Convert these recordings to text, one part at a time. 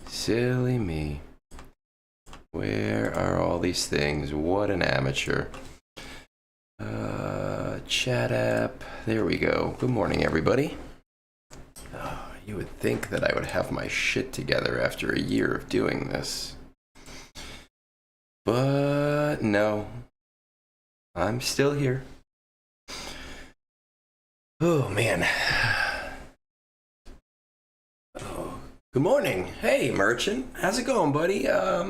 Silly me. Where are all these things? What an amateur. Chat app. There we go. Good morning, everybody. You would think that I would have my shit together after a year of doing this. But no. I'm still here. Oh, man. Oh, good morning. Hey, Merchant. How's it going, buddy? I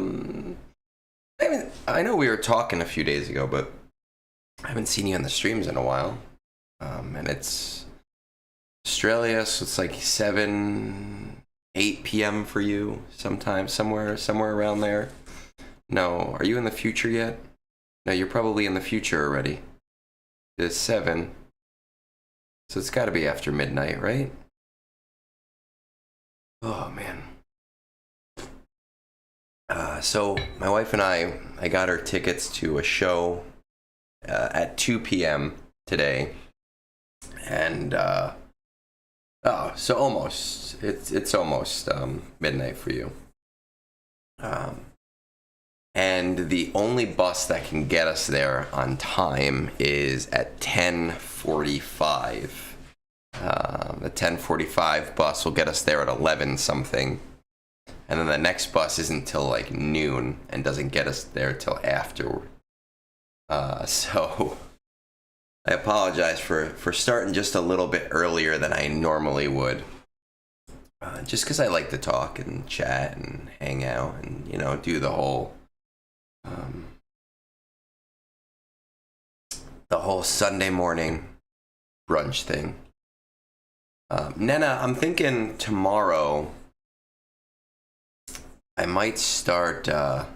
know we were talking a few days ago, but I haven't seen you on the streams in a while. And it's Australia, so it's like 8 p.m. for you sometimes, somewhere around there. No, are you in the future yet? No, you're probably in the future already. It's 7. So it's got to be after midnight, right? Oh, man. So my wife and I got her tickets to a show at 2 p.m. today. And, so almost. It's almost midnight for you. And the only bus that can get us there on time is at 10:45. The 10:45 bus will get us there at 11 something. And then the next bus isn't till like noon and doesn't get us there till after. So I apologize for starting just a little bit earlier than I normally would. Just because I like to talk and chat and hang out and, do the whole Sunday morning brunch thing. Nena, I'm thinking tomorrow I might start Jedi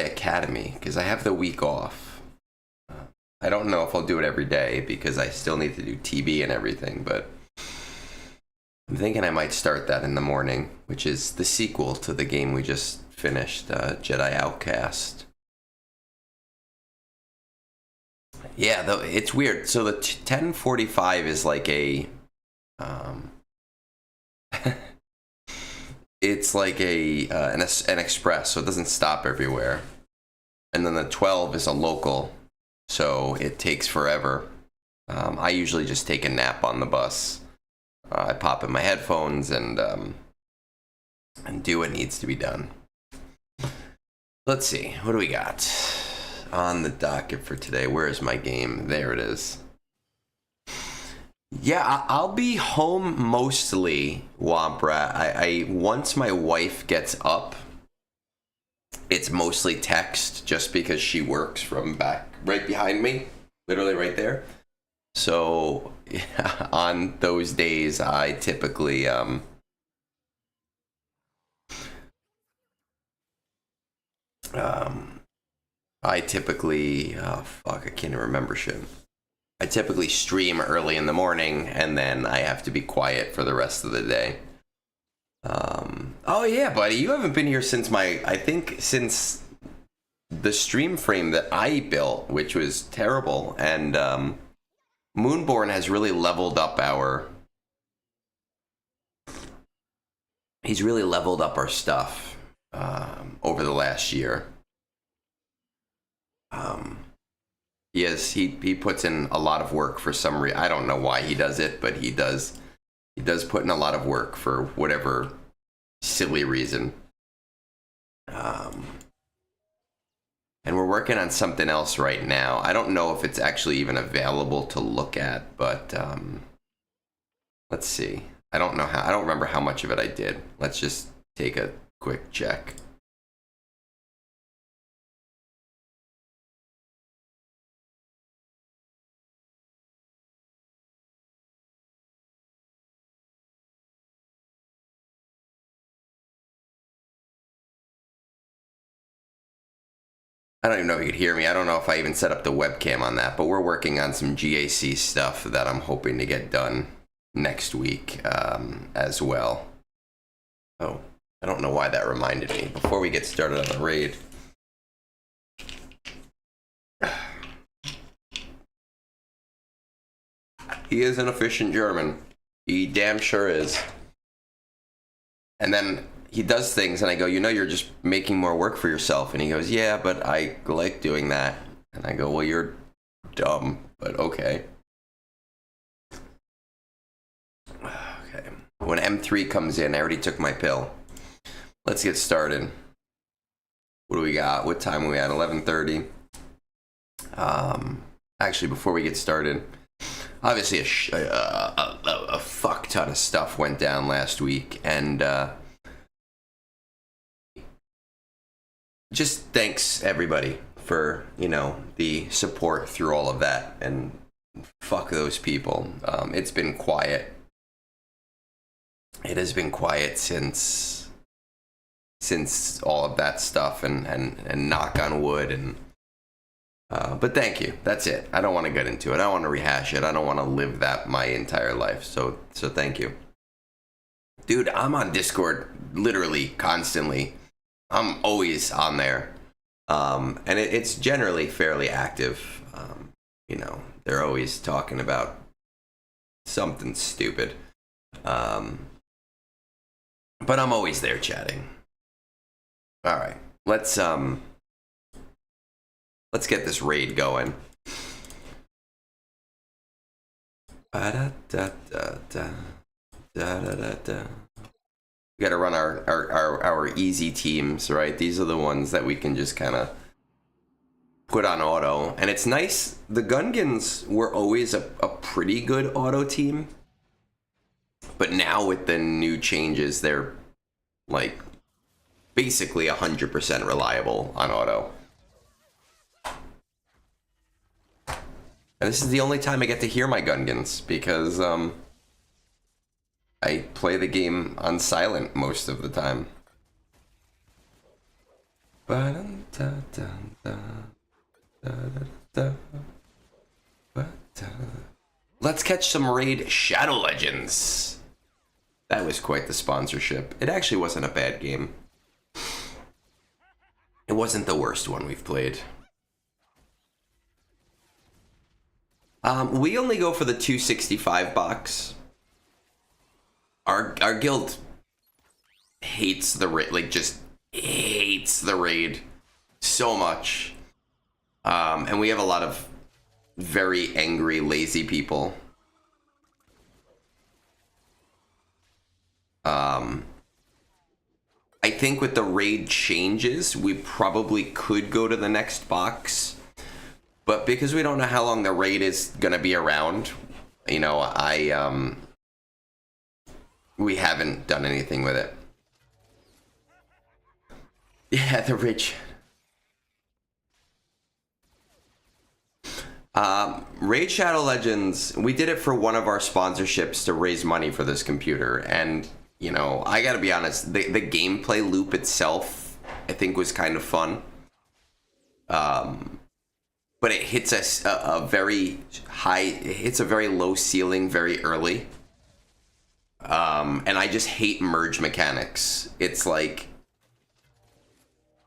Academy because I have the week off. I don't know if I'll do it every day because I still need to do TV and everything, but I'm thinking I might start that in the morning, which is the sequel to the game we just finished, Jedi Outcast. Yeah, though it's weird. So the 10:45 is like a, it's like an express, so it doesn't stop everywhere. And then the 12 is a local, so it takes forever. I usually just take a nap on the bus. I pop in my headphones and do what needs to be done. Let's see, what do we got on the docket for today? Where is my game? There it is. Yeah, I'll be home mostly, Womprat. I once my wife gets up, it's mostly text just because she works from back right behind me, literally right there. So yeah, on those days, I typically I can't even remember shit. I typically stream early in the morning, and then I have to be quiet for the rest of the day. Oh yeah, buddy, you haven't been here since since the stream frame that I built, which was terrible, and Moonborn has really leveled up he's really leveled up our stuff over the last year. He puts in a lot of work for some reason. I don't know why he does it, but he does put in a lot of work for whatever silly reason. And we're working on something else right now. I don't know if it's actually even available to look at, but let's see. I don't remember how much of it I did. Let's just take a quick check. I don't even know if you could hear me. I don't know if I even set up the webcam on that, but we're working on some GAC stuff that I'm hoping to get done next week as well. Oh, I don't know why that reminded me. Before we get started on the raid. He is an efficient German. He damn sure is. And then he does things, and I go, you know, you're just making more work for yourself. And he goes, yeah, but I like doing that. And I go, well, you're dumb, but okay. Okay. When M3 comes in, I already took my pill. Let's get started. What do we got? What time are we at? 11:30. Actually, before we get started, obviously a fuck ton of stuff went down last week, and just thanks everybody for, you know, the support through all of that, and fuck those people. It's been quiet. It has been quiet since all of that stuff, and knock on wood, and but thank you. That's it. I don't want to get into it. I don't want to rehash it. I don't want to live that my entire life. So thank you. Dude, I'm on Discord literally constantly. I'm always on there. And it's generally fairly active. You know, they're always talking about something stupid. But I'm always there chatting. All right. Let's get this raid going. Da-da-da-da-da. Da-da-da-da. We got to run our easy teams, right? These are the ones that we can just kind of put on auto. And it's nice. The Gungans were always a pretty good auto team. But now with the new changes, they're like basically 100% reliable on auto. And this is the only time I get to hear my Gungans, because I play the game on silent most of the time. Let's catch some raid Shadow Legends. That was quite the sponsorship. It actually wasn't a bad game. It wasn't the worst one we've played. We only go for the 265 box. Our guild hates the raid, like just hates the raid so much. And we have a lot of very angry, lazy people. I think with the raid changes, we probably could go to the next box. But because we don't know how long the raid is going to be around, you know, we haven't done anything with it. Yeah, the rich. Raid Shadow Legends, we did it for one of our sponsorships to raise money for this computer. And, you know, I gotta be honest, the gameplay loop itself, I think, was kind of fun. But it hits us a very high, it hits a very low ceiling very early. And I just hate merge mechanics. It's like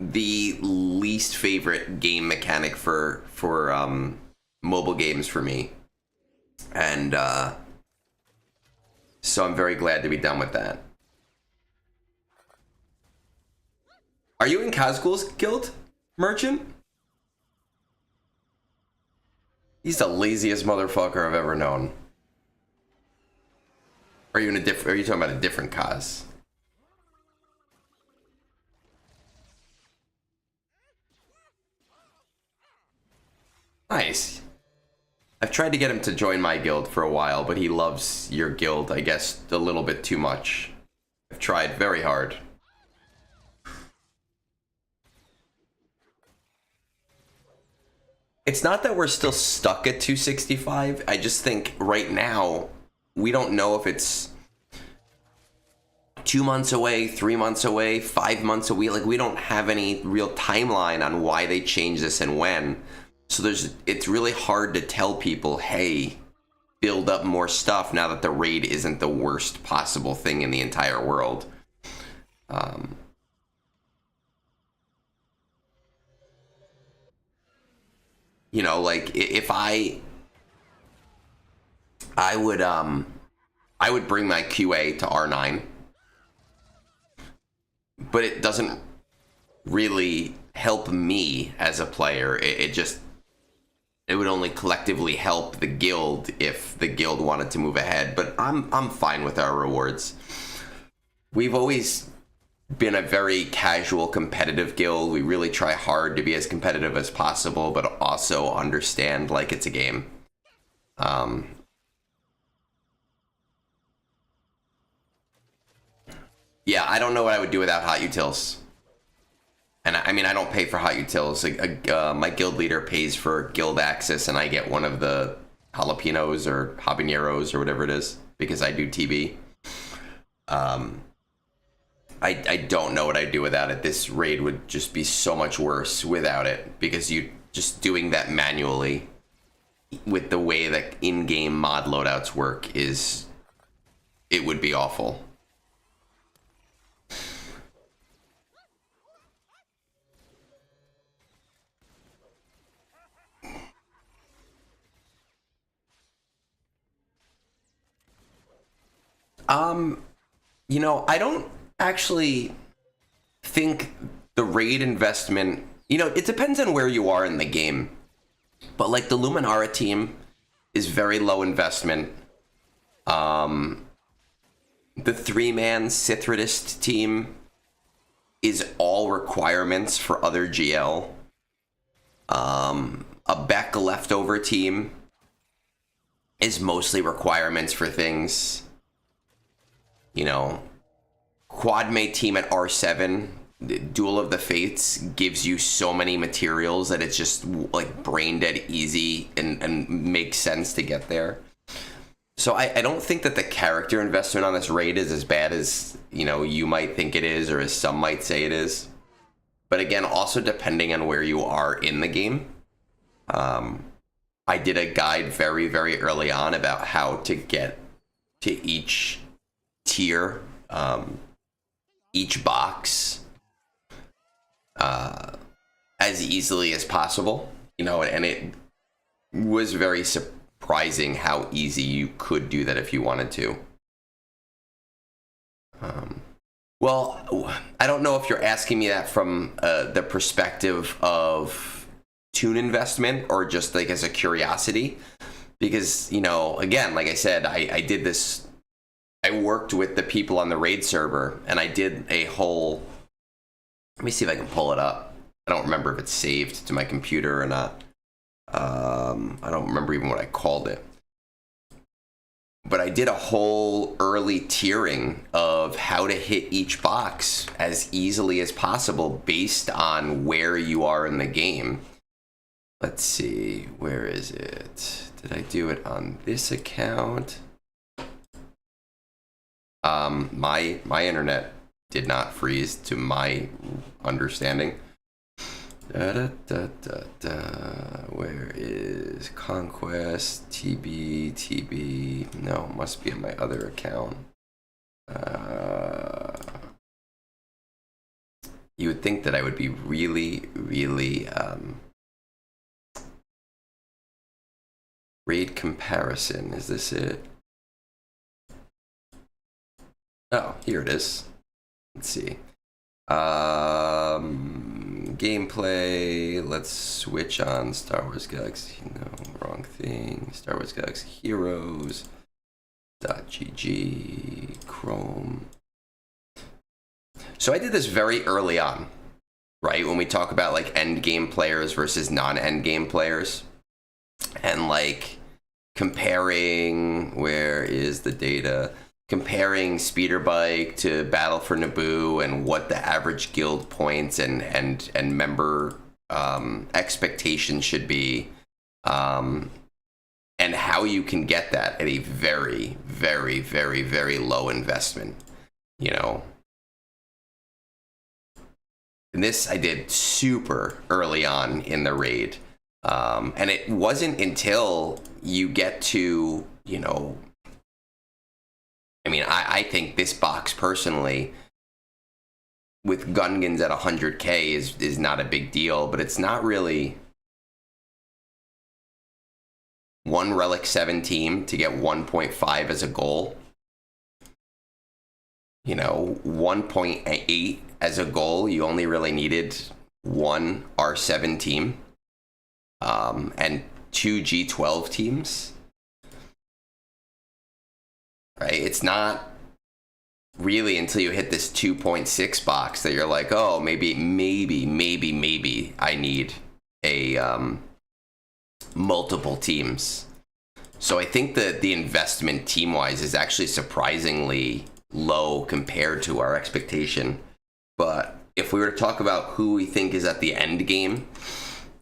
the least favorite game mechanic for mobile games for me. And so I'm very glad to be done with that. Are you in Kazgul's guild, Merchant? He's the laziest motherfucker I've ever known. Are you talking about a different Kaz? Nice. I've tried to get him to join my guild for a while, but he loves your guild, I guess, a little bit too much. I've tried very hard. It's not that we're still stuck at 265. I just think right now, we don't know if it's 2 months away, 3 months away, 5 months away. Like, we don't have any real timeline on why they changed this and when. So it's really hard to tell people, hey, build up more stuff now that the raid isn't the worst possible thing in the entire world. You know, like, if I would, I would bring my QA to R9, but it doesn't really help me as a player. It would only collectively help the guild if the guild wanted to move ahead. But I'm fine with our rewards. We've always been a very casual, competitive guild. We really try hard to be as competitive as possible, but also understand like it's a game. Yeah, I don't know what I would do without hot utils. And I mean, I don't pay for hot utils. My guild leader pays for guild access, and I get one of the jalapenos or habaneros or whatever it is because I do TV. I don't know what I'd do without it. This raid would just be so much worse without it because you just doing that manually with the way that in-game mod loadouts work it would be awful. You know, I don't actually think the raid investment, you know, it depends on where you are in the game. But like the Luminara team is very low investment. The 3-man Sithridist team is all requirements for other GL. A Beck leftover team is mostly requirements for things. You know, Quadmate team at R7, Duel of the Fates, gives you so many materials that it's just like brain dead easy and makes sense to get there. So I don't think that the character investment on this raid is as bad as, you know, you might think it is or as some might say it is. But again, also depending on where you are in the game. I did a guide very, very early on about how to get to each tier, each box, as easily as possible, you know, and it was very surprising how easy you could do that if you wanted to. Well, I don't know if you're asking me that from the perspective of toon investment or just like as a curiosity, because, you know, again, like I said, I did this. I worked with the people on the raid server, and I did a whole. Let me see if I can pull it up. I don't remember if it's saved to my computer or not. I don't remember even what I called it. But I did a whole early tiering of how to hit each box as easily as possible based on where you are in the game. Let's see, where is it? Did I do it on this account? My internet did not freeze to my understanding. Where is Conquest, TB? No, must be in my other account. You would think that I would be really, really, raid comparison, is this it? Oh, here it is. Let's see. Gameplay. Let's switch on Star Wars Galaxy. No, wrong thing. Star Wars Galaxy Heroes. .gg. Chrome. So I did this very early on, right? When we talk about like end game players versus non-end game players, and like comparing. Where is the data? Comparing Speeder Bike to Battle for Naboo and what the average guild points and member expectations should be, and how you can get that at a very, very, very, very low investment, you know. And this I did super early on in the raid, and it wasn't until you get to, you know, I mean, I think this box personally, with Gungans at 100k is not a big deal, but it's not really one Relic 7 team to get 1.5 as a goal you know, 1.8 as a goal. You only really needed one R7 team and two G12 teams. Right? It's not really until you hit this 2.6 box that you're like, oh, maybe I need a multiple teams. So I think that the investment team-wise is actually surprisingly low compared to our expectation. But if we were to talk about who we think is at the end game,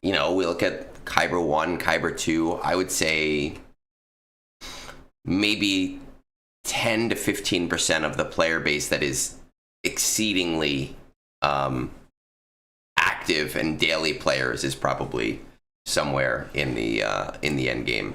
you know, we look at Kyber 1, Kyber 2, I would say maybe 10 to 15% of the player base that is exceedingly active and daily players is probably somewhere in the end game.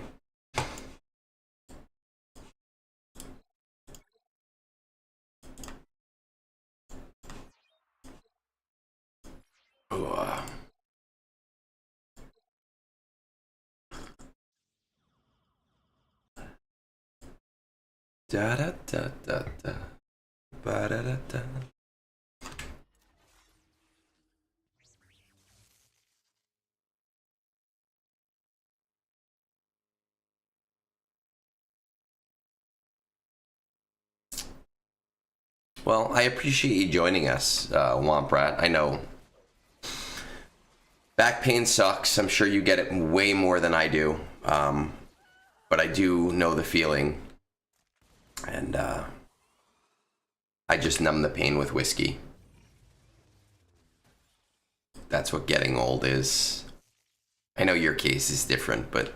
Da da da da da. Ba da da da. Well, I appreciate you joining us, Womp Rat. I know back pain sucks. I'm sure you get it way more than I do. But I do know the feeling. And I just numb the pain with whiskey. That's what getting old is. I know your case is different, but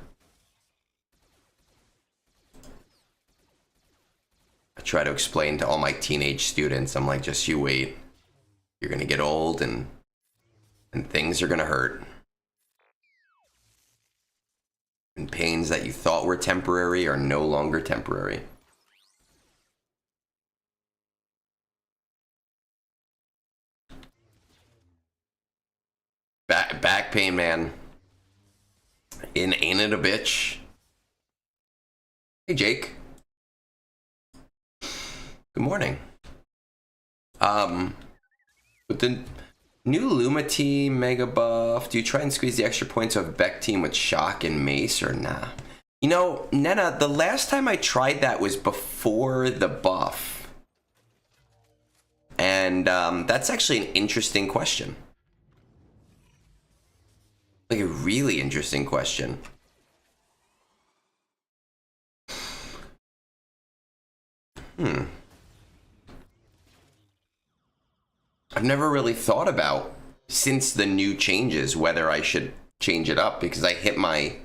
I try to explain to all my teenage students, I'm like, just you wait. You're gonna get old and things are gonna hurt. And pains that you thought were temporary are no longer temporary. Back pain, man. Ain't it a bitch? Hey, Jake. Good morning. With the new Luma team mega buff, do you try and squeeze the extra points of Beck team with Shock and Mace or nah? You know, Nena, the last time I tried that was before the buff. And that's actually an interesting question. Like a really interesting question. I've never really thought about, since the new changes, whether I should change it up, because I hit my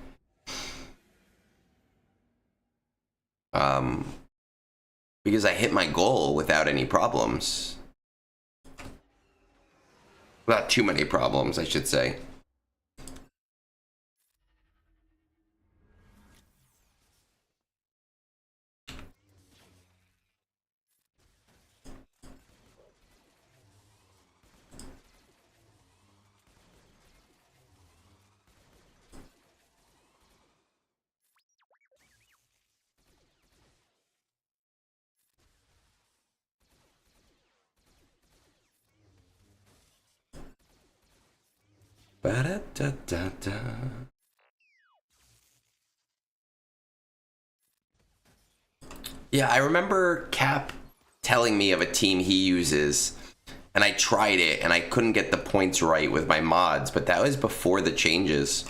goal without any problems. Without too many problems, I should say. Ba-da-da-da-da. Yeah, I remember Cap telling me of a team he uses, and I tried it, and I couldn't get the points right with my mods, but that was before the changes.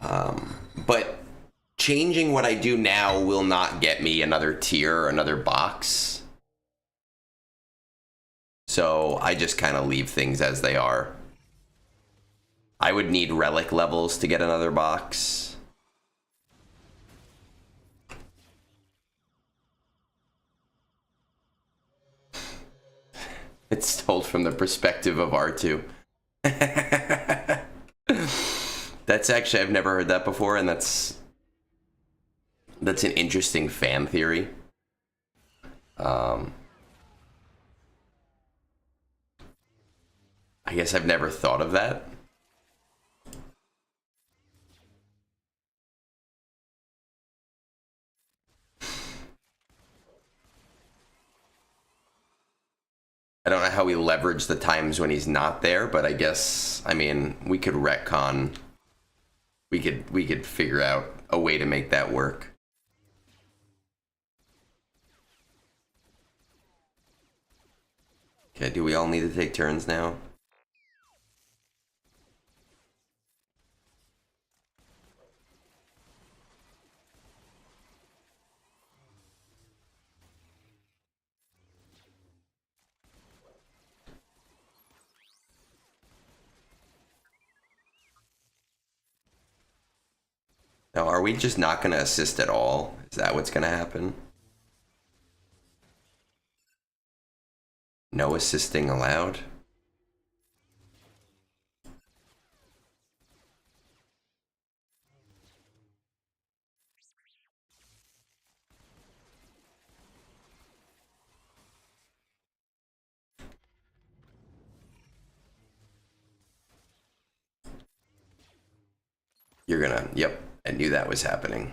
But changing what I do now will not get me another tier or another box. So I just kind of leave things as they are. I would need relic levels to get another box. It's told from the perspective of R2. That's actually, I've never heard that before, and that's an interesting fan theory. I guess I've never thought of that. how we leverage the times when he's not there, but I guess, I mean, we could retcon. We could figure out a way to make that work. Okay, do we all need to take turns now? Now, are we just not going to assist at all? Is that what's going to happen? No assisting allowed? You're gonna, yep, I knew that was happening.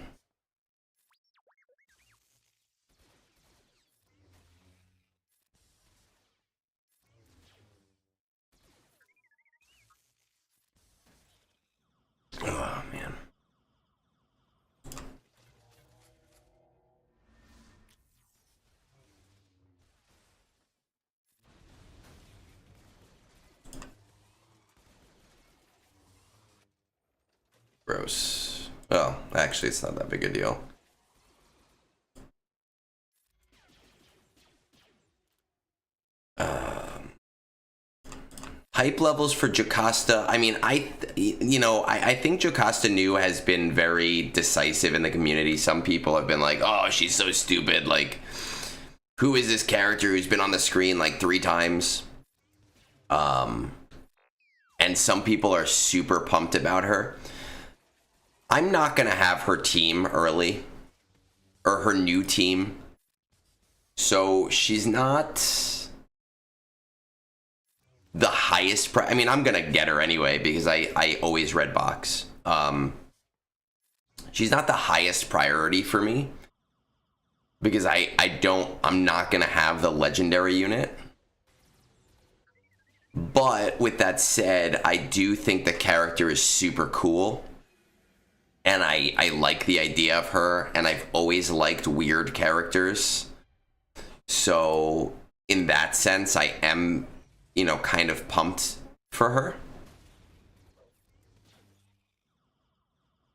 Oh, man. Gross. Oh, actually, it's not that big a deal. Hype levels for Jocasta. I mean, I think Jocasta Nu has been very decisive in the community. Some people have been like, oh, she's so stupid. Like, who is this character who's been on the screen like 3 times? And some people are super pumped about her. I'm not going to have her team early, or her new team. So she's not the highest I mean, I'm going to get her anyway because I always red box. She's not the highest priority for me because I'm not going to have the legendary unit. But with that said, I do think the character is super cool. And I like the idea of her, and I've always liked weird characters. So, in that sense, I am, kind of pumped for her.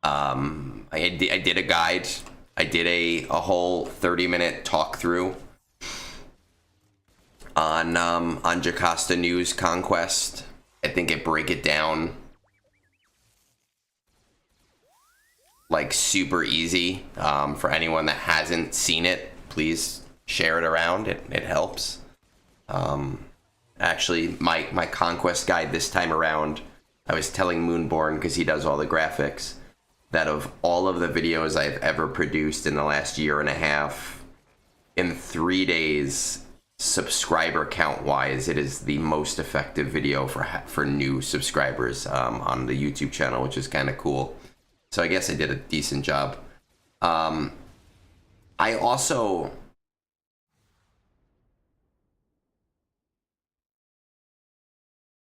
I did a guide. I did a whole 30-minute talk through on Jocasta Nu's Conquest. I think it break it down like super easy. For anyone that hasn't seen it, please share it around. It helps. Actually, my Conquest guide this time around, I was telling Moonborn, because he does all the graphics, that of all of the videos I've ever produced in the last year and a half, in 3 days, subscriber count wise, it is the most effective video for new subscribers on the YouTube channel, which is kind of cool. So I guess I did a decent job. I also...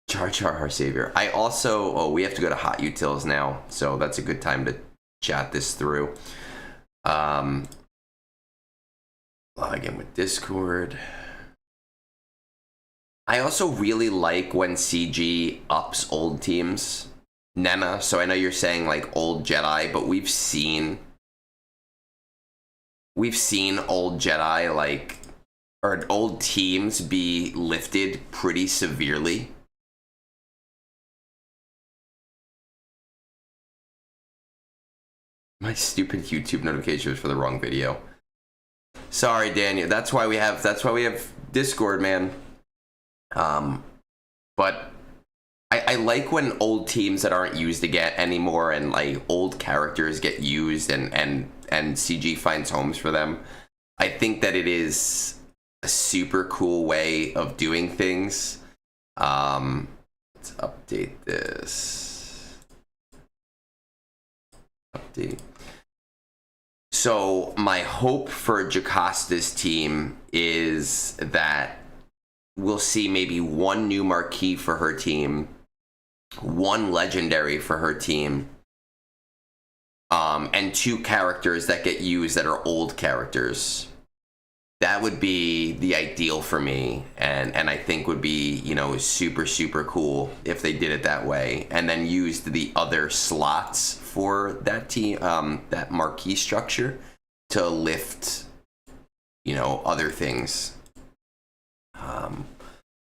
Char Char, our savior. I also... Oh, we have to go to Hot Utils now, so that's a good time to chat this through. Log in with Discord. I also really like when CG ups old teams. Nena, so I know you're saying like old Jedi, but we've seen old Jedi or old teams be lifted pretty severely. My stupid YouTube notification was for the wrong video. Sorry, Daniel. That's why we have Discord, man. But I like when old teams that aren't used again anymore and like old characters get used and CG finds homes for them. I think that it is a super cool way of doing things. Let's update this. Update. So my hope for Jocasta's team is that we'll see maybe one new marquee for her team, one legendary for her team, and 2 characters that get used that are old characters. That would be the ideal for me, and I think would be, you know, super, super cool if they did it that way, and then used the other slots for that team, that marquee structure, to lift, you know, other things.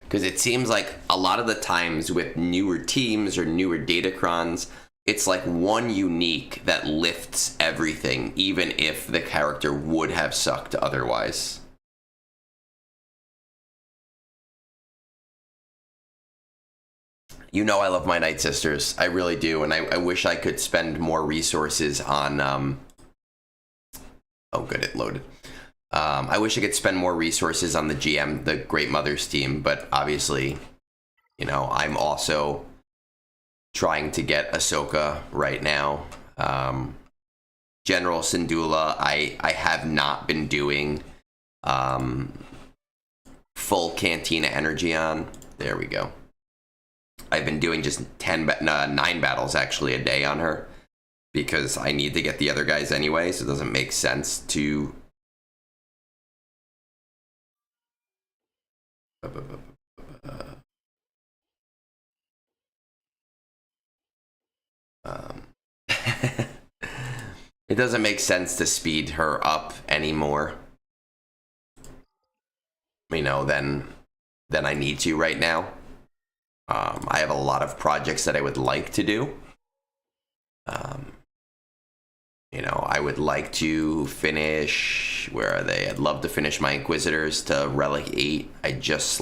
Because it seems like a lot of the times with newer teams or newer Datacrons, it's like one unique that lifts everything, even if the character would have sucked otherwise. You know I love my Night Sisters. I really do, and I wish I could spend more resources on... Oh, good, it loaded. I wish I could spend more resources on the GM, the Great Mothers team, but obviously, you know, I'm also trying to get Ahsoka right now. General Syndulla, I have not been doing full Cantina energy on. There we go. I've been doing just 9 battles actually a day on her, because I need to get the other guys anyway, so it doesn't make sense to... It doesn't make sense to speed her up anymore, you know, than I need to right now. I have a lot of projects that I would like to do. You know, I would like to finish... Where are they? I'd love to finish my Inquisitors to Relic 8. I just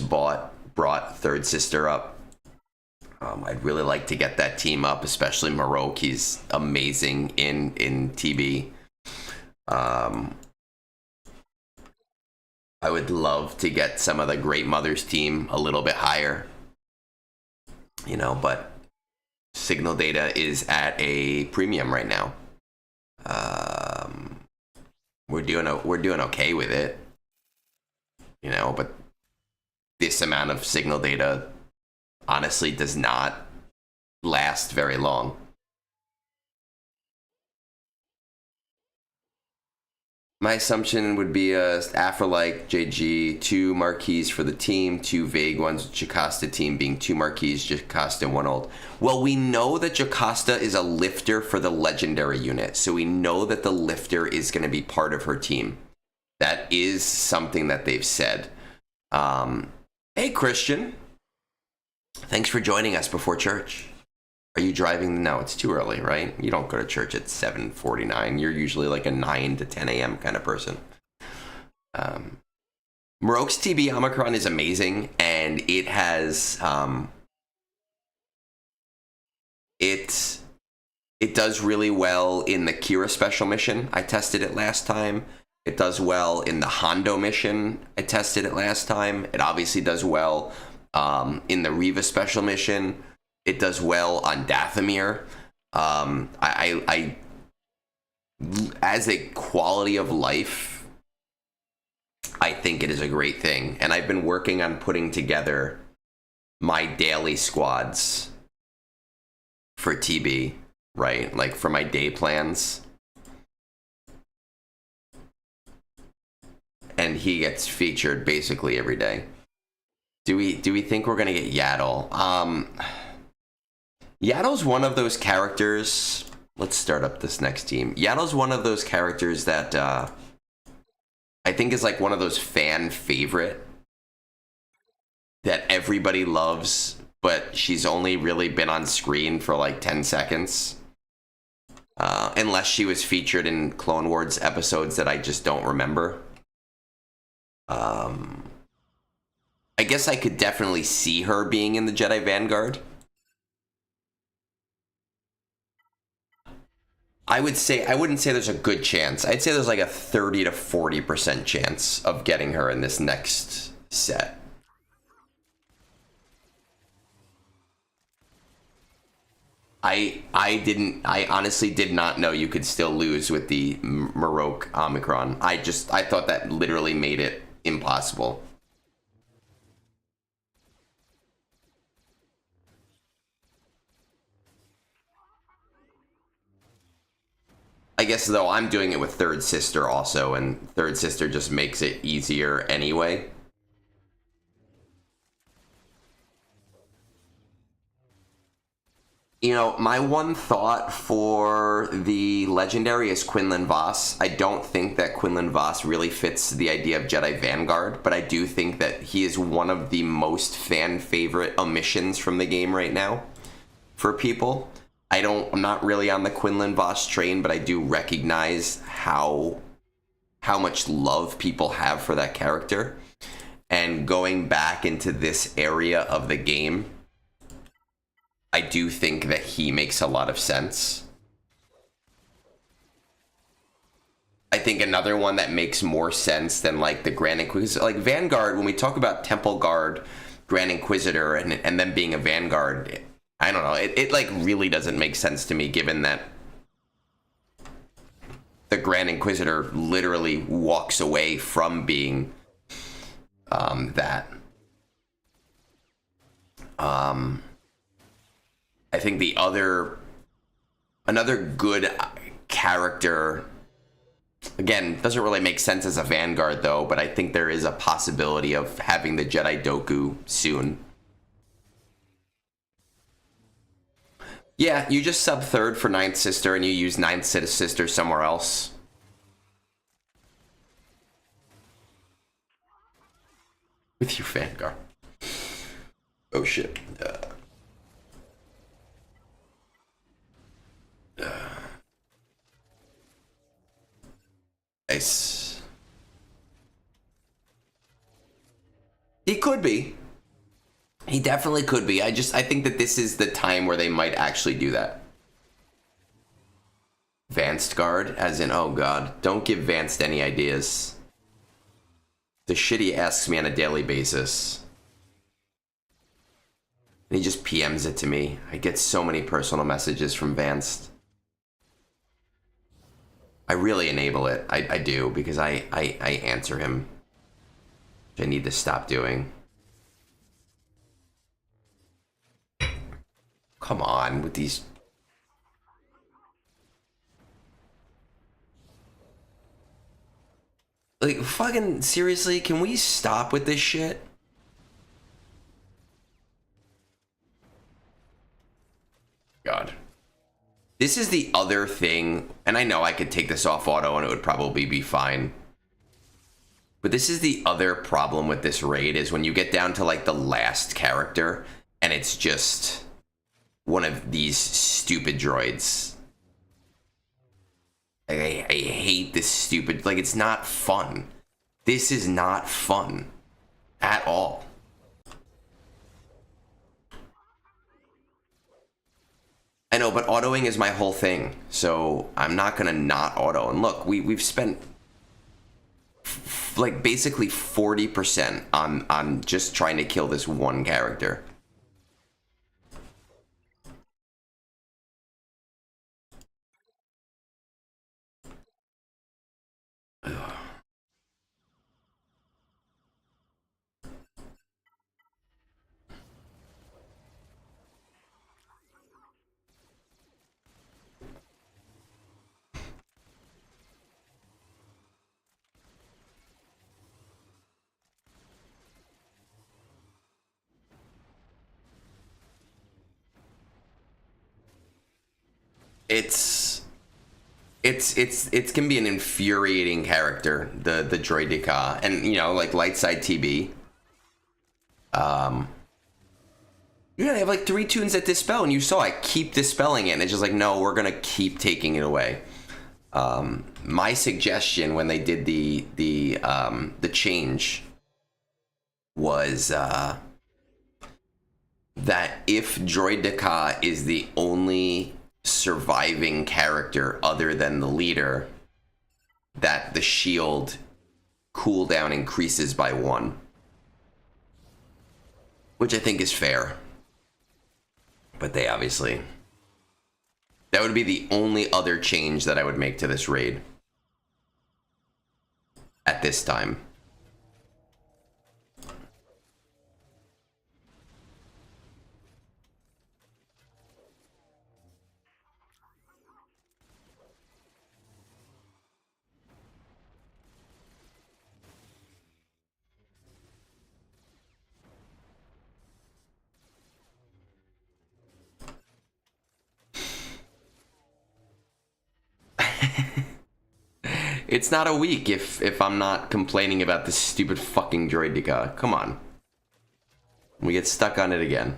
brought Third Sister up. I'd really like to get that team up, especially Marok. He's amazing in TB. I would love to get some of the Great Mothers team a little bit higher, you know, but Signal Data is at a premium right now. We're doing okay with it, you know, but this amount of Signal Data honestly does not last very long. My assumption would be Afrolike, JG, 2 marquees for the team, 2 vague ones, Jocasta team being 2 marquees, Jocasta, 1 old. Well, we know that Jocasta is a lifter for the legendary unit, so we know that the lifter is going to be part of her team. That is something that they've said. Hey, Christian. Thanks for joining us before church. Are you driving? No, it's too early, right? You don't go to church at 7:49. You're usually like a 9 to 10 a.m. kind of person. Marok's TB Omicron is amazing, and it has... It does really well in the Kira special mission. I tested it last time. It does well in the Hondo mission. I tested it last time. It obviously does well in the Riva special mission. It does well on Dathomir. I as a quality of life, I think it is a great thing. And I've been working on putting together my daily squads for TB, right? Like for my day plans. And he gets featured basically every day. Do we think we're gonna get Yaddle? Yaddle's one of those characters. Let's start up this next team. Yaddle's one of those characters that I think is like one of those fan favorite that everybody loves, but she's only really been on screen for like 10 seconds. Unless she was featured in Clone Wars episodes that I just don't remember. I guess I could definitely see her being in the Jedi Vanguard. I wouldn't say there's a good chance. I'd say there's like a 30 to 40% chance of getting her in this next set. I honestly did not know you could still lose with the Marok Omicron. I thought that literally made it impossible. I guess though I'm doing it with Third Sister also, and Third Sister just makes it easier anyway. You know, my one thought for the legendary is Quinlan Voss. I don't think that Quinlan Voss really fits the idea of Jedi Vanguard, but I do think that he is one of the most fan favorite omissions from the game right now for people. I'm not really on the Quinlan Voss train, but I do recognize how much love people have for that character. And going back into this area of the game, I do think that he makes a lot of sense. I think another one that makes more sense than like the Grand Inquisitor, like Vanguard, when we talk about Temple Guard, Grand Inquisitor, and them being a Vanguard, I don't know, it like really doesn't make sense to me given that the Grand Inquisitor literally walks away from being that. I think another good character, again, doesn't really make sense as a Vanguard though, but I think there is a possibility of having the Jedi Doku soon. Yeah, you just sub third for Ninth Sister and you use Ninth Sister somewhere else. With your Vanguard. Oh shit. Nice. He could be. He definitely could be. I think that this is the time where they might actually do that. Vanced guard, as in, oh god, don't give Vanced any ideas. The shit he asks me on a daily basis. And he just PMs it to me. I get so many personal messages from Vanced. I really enable it. I do, because I answer him. Which I need to stop doing. Come on with these. Like, fucking seriously, can we stop with this shit? God. This is the other thing, and I know I could take this off auto and it would probably be fine. But this is the other problem with this raid, is when you get down to like the last character and it's just one of these stupid droids. I hate this stupid, like, it's not fun. This is not fun at all. I know, but autoing is my whole thing, so I'm not gonna not auto. And look, we've spent like basically 40% on just trying to kill this one character. It can be an infuriating character, the droideka, and you know, like Lightside TB. Yeah, they have like 3 tunes that dispel, and you saw I keep dispelling it, and it's just like, no, we're gonna keep taking it away. My suggestion when they did the change was that if Droideka is the only surviving character other than the leader, that the shield cooldown increases by 1, which I think is fair. But they obviously, that would be the only other change that I would make to this raid at this time. It's not a week if I'm not complaining about this stupid fucking droideka. Come on. We get stuck on it again.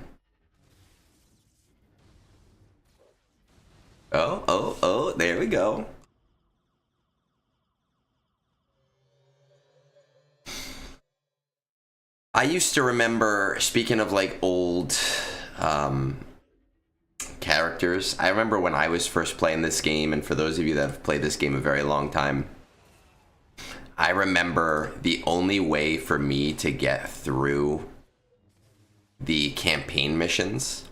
Oh, there we go. I used to remember, speaking of like old characters, I remember when I was first playing this game, and for those of you that have played this game a very long time, I remember the only way for me to get through the campaign missions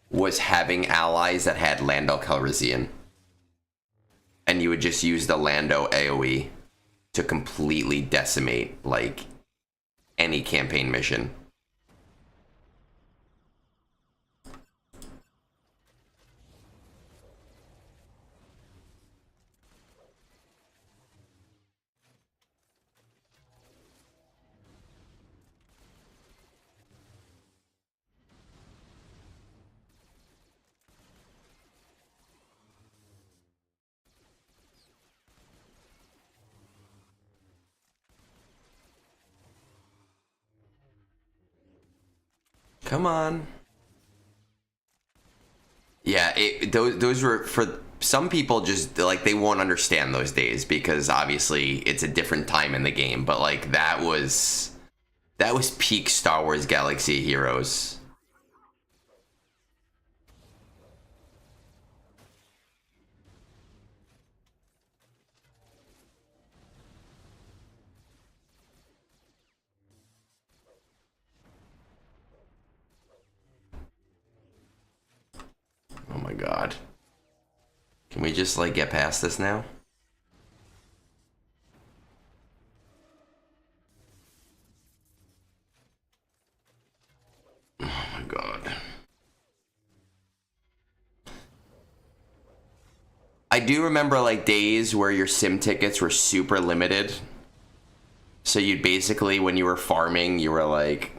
was having allies that had Lando Calrissian. And you would just use the Lando AoE to completely decimate, like, any campaign mission. Come on. Yeah, those were, for some people, just like they won't understand those days because obviously it's a different time in the game, but like that was peak Star Wars Galaxy Heroes. Oh my god. Can we just like get past this now? Oh my god. I do remember like days where your sim tickets were super limited. So you'd basically, when you were farming, you were like,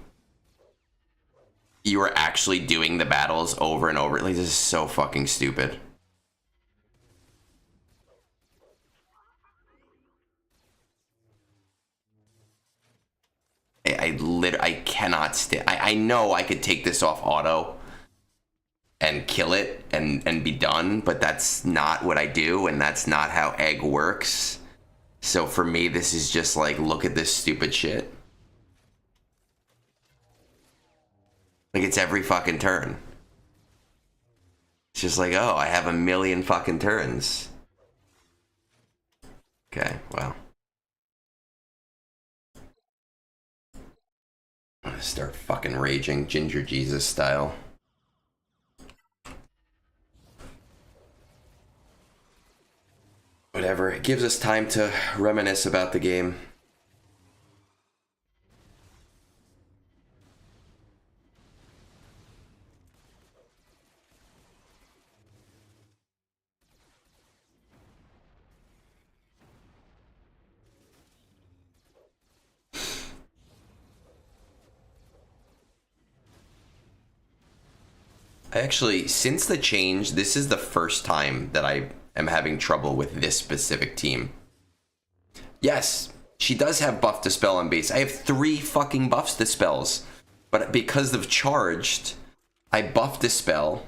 you were actually doing the battles over and over. Like, this is so fucking stupid. I cannot stand. I know I could take this off auto and kill it and be done, but that's not what I do, and that's not how egg works. So for me, this is just like, look at this stupid shit. Like, it's every fucking turn. It's just like, oh, I have a million fucking turns. Okay, well. I'm gonna start fucking raging, Ginger Jesus style. Whatever, it gives us time to reminisce about the game. Actually, since the change, this is the first time that I am having trouble with this specific team. Yes, she does have buff Dispel on base. I have 3 fucking buffs Dispels. But because of charged, I buff Dispel,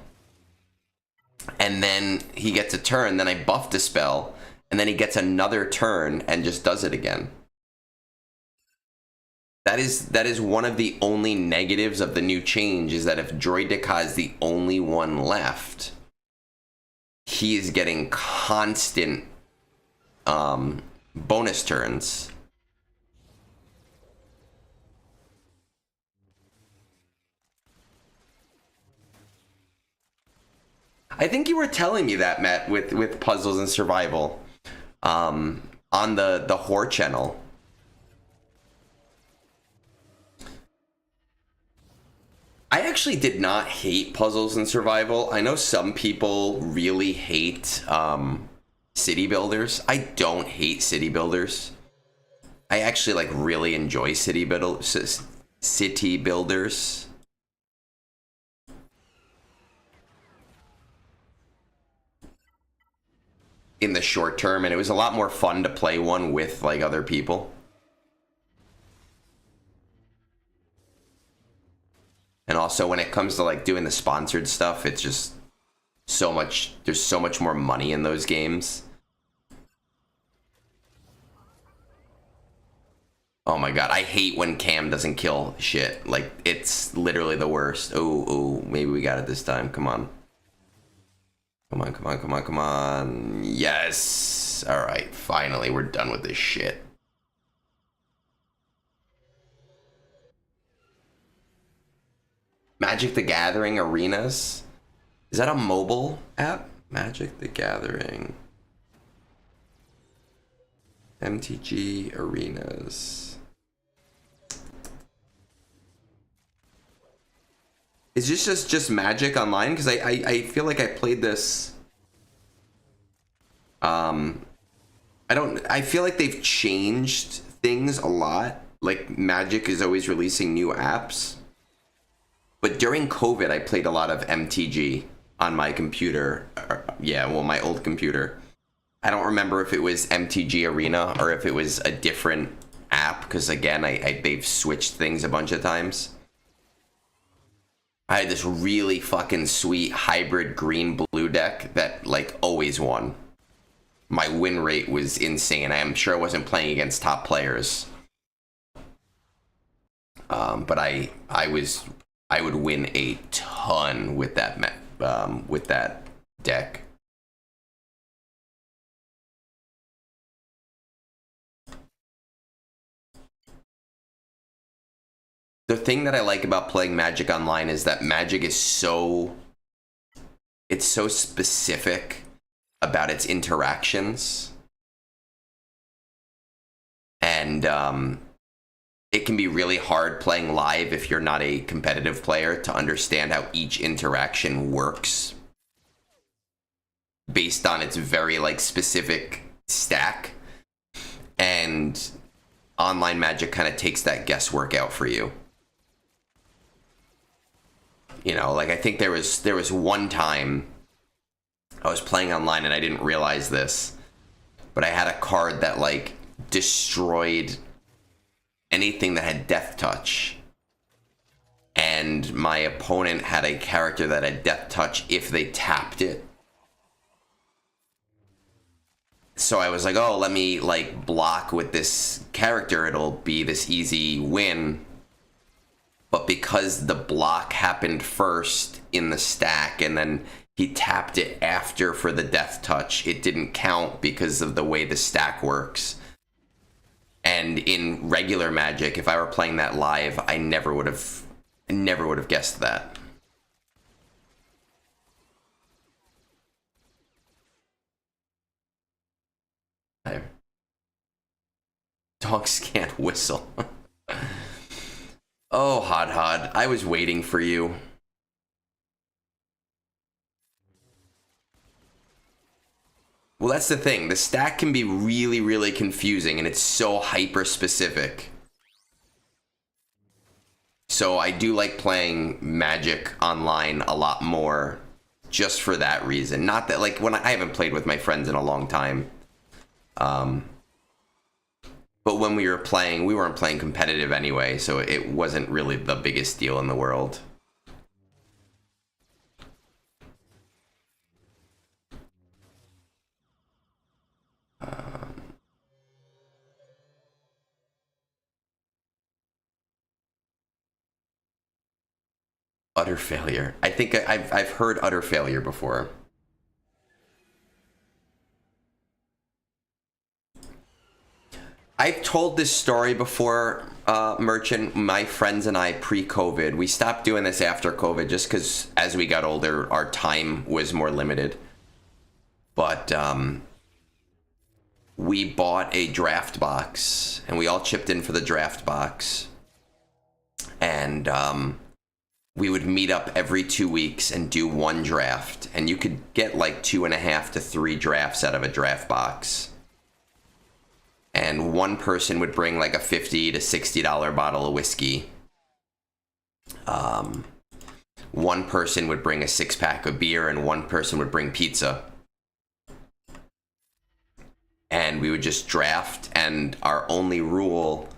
and then he gets a turn, then I buff Dispel, and then he gets another turn and just does it again. That is one of the only negatives of the new change, is that if Droideka is the only one left, he is getting constant bonus turns. I think you were telling me that, Matt, with puzzles and survival, on the Horror channel. I actually did not hate puzzles and survival. I know some people really hate city builders. I don't hate city builders. I actually like really enjoy city builders. in the short term, and it was a lot more fun to play one with like other people. And also when it comes to like doing the sponsored stuff, it's just so much, there's so much more money in those games. Oh my god, I hate when Cam doesn't kill shit. Like, it's literally the worst. Oh, maybe we got it this time. Come on. Come on, come on, come on, come on. Yes! Alright, finally, we're done with this shit. Magic the Gathering Arenas? Is that a mobile app? Magic the Gathering. MTG Arenas. Is this just Magic Online? Because I feel like I played this. I feel like they've changed things a lot. Like Magic is always releasing new apps. But during COVID, I played a lot of MTG on my computer. My old computer. I don't remember if it was MTG Arena or if it was a different app. Because again, they've switched things a bunch of times. I had this really fucking sweet hybrid green-blue deck that, like, always won. My win rate was insane. I'm sure I wasn't playing against top players. But I would win a ton with that deck. The thing that I like about playing Magic Online is that Magic is so specific about its interactions. And it can be really hard playing live if you're not a competitive player to understand how each interaction works based on its very like specific stack. And online Magic kind of takes that guesswork out for you. You know, like I think there was one time I was playing online and I didn't realize this, but I had a card that like destroyed anything that had Death Touch. And my opponent had a character that had Death Touch if they tapped it. So I was like, oh, let me like block with this character. It'll be this easy win. But because the block happened first in the stack and then he tapped it after for the Death Touch, it didn't count because of the way the stack works. And in regular Magic, if I were playing that live, I never would have guessed that. Dogs can't whistle. Oh, Hod, I was waiting for you. Well, that's the thing. The stack can be really, really confusing, and it's so hyper-specific. So I do like playing Magic Online a lot more just for that reason. Not that, like, when I haven't played with my friends in a long time. But when we weren't playing competitive anyway, so it wasn't really the biggest deal in the world. Utter failure. I think I've heard utter failure before. I've told this story before, Merchant. My friends and I, pre-COVID, we stopped doing this after COVID just because as we got older, our time was more limited. But we bought a draft box, and we all chipped in for the draft box. And we would meet up every 2 weeks and do one draft. And you could get like 2.5 to 3 drafts out of a draft box. And one person would bring like a $50 to $60 bottle of whiskey. One person would bring a 6-pack of beer, and one person would bring pizza. we would just draft, and our only rule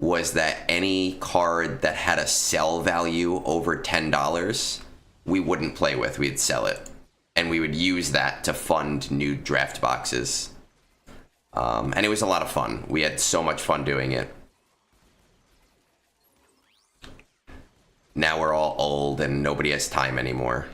was that any card that had a sell value over $10, we wouldn't play with. We'd sell it. And we would use that to fund new draft boxes. And it was a lot of fun. We had so much fun doing it. Now we're all old and nobody has time anymore.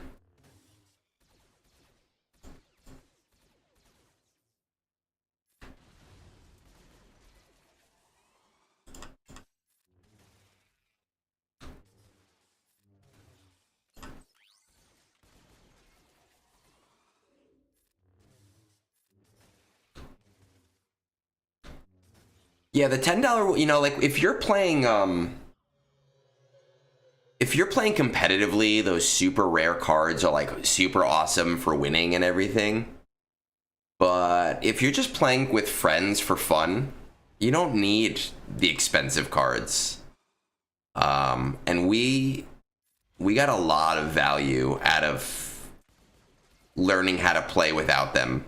Yeah, the $10, you know, like if you're playing competitively, those super rare cards are like super awesome for winning and everything. But if you're just playing with friends for fun, you don't need the expensive cards. And we got a lot of value out of learning how to play without them.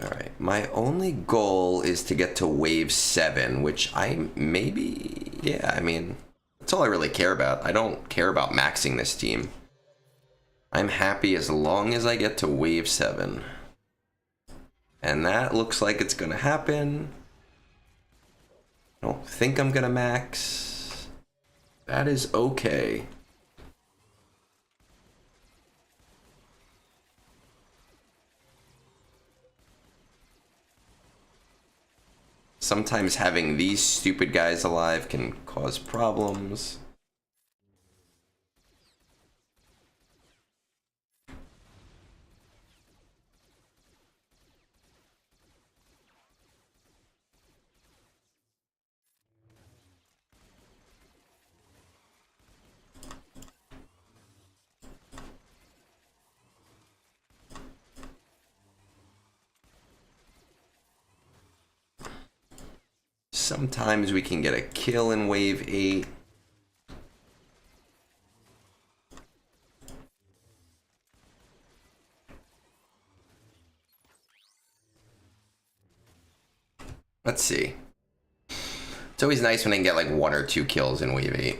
Alright, my only goal is to get to wave 7, which I maybe, yeah, I mean, that's all I really care about. I don't care about maxing this team. I'm happy as long as I get to wave 7. And that looks like it's gonna happen. I don't think I'm gonna max. That is okay. Sometimes having these stupid guys alive can cause problems. Sometimes we can get a kill in wave 8. Let's see. It's always nice when I can get like 1 or 2 kills in wave 8.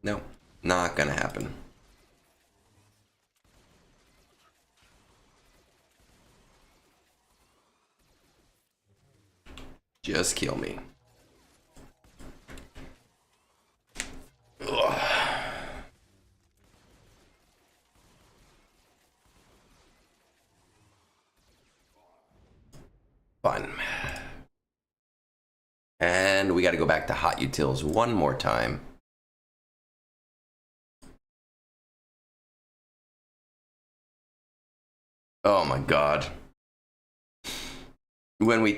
No, not gonna happen. Just kill me. Ugh. Fun. And we got to go back to hot utils one more time. Oh my god. When we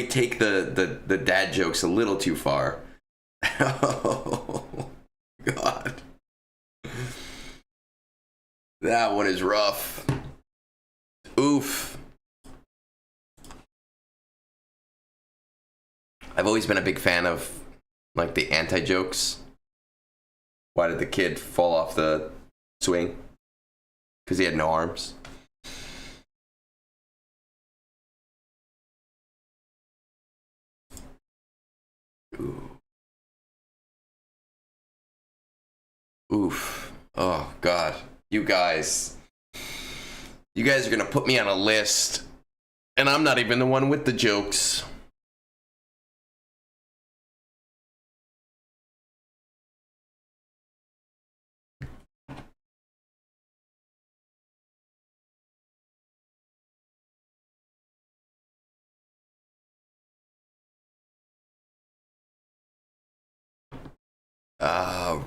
take the dad jokes a little too far. Oh god. That one is rough. Oof. I've always been a big fan of like the anti-jokes. Why did the kid fall off the swing? Because he had no arms. Ooh. Oof. Oh god. You guys are gonna put me on a list, and I'm not even the one with the jokes.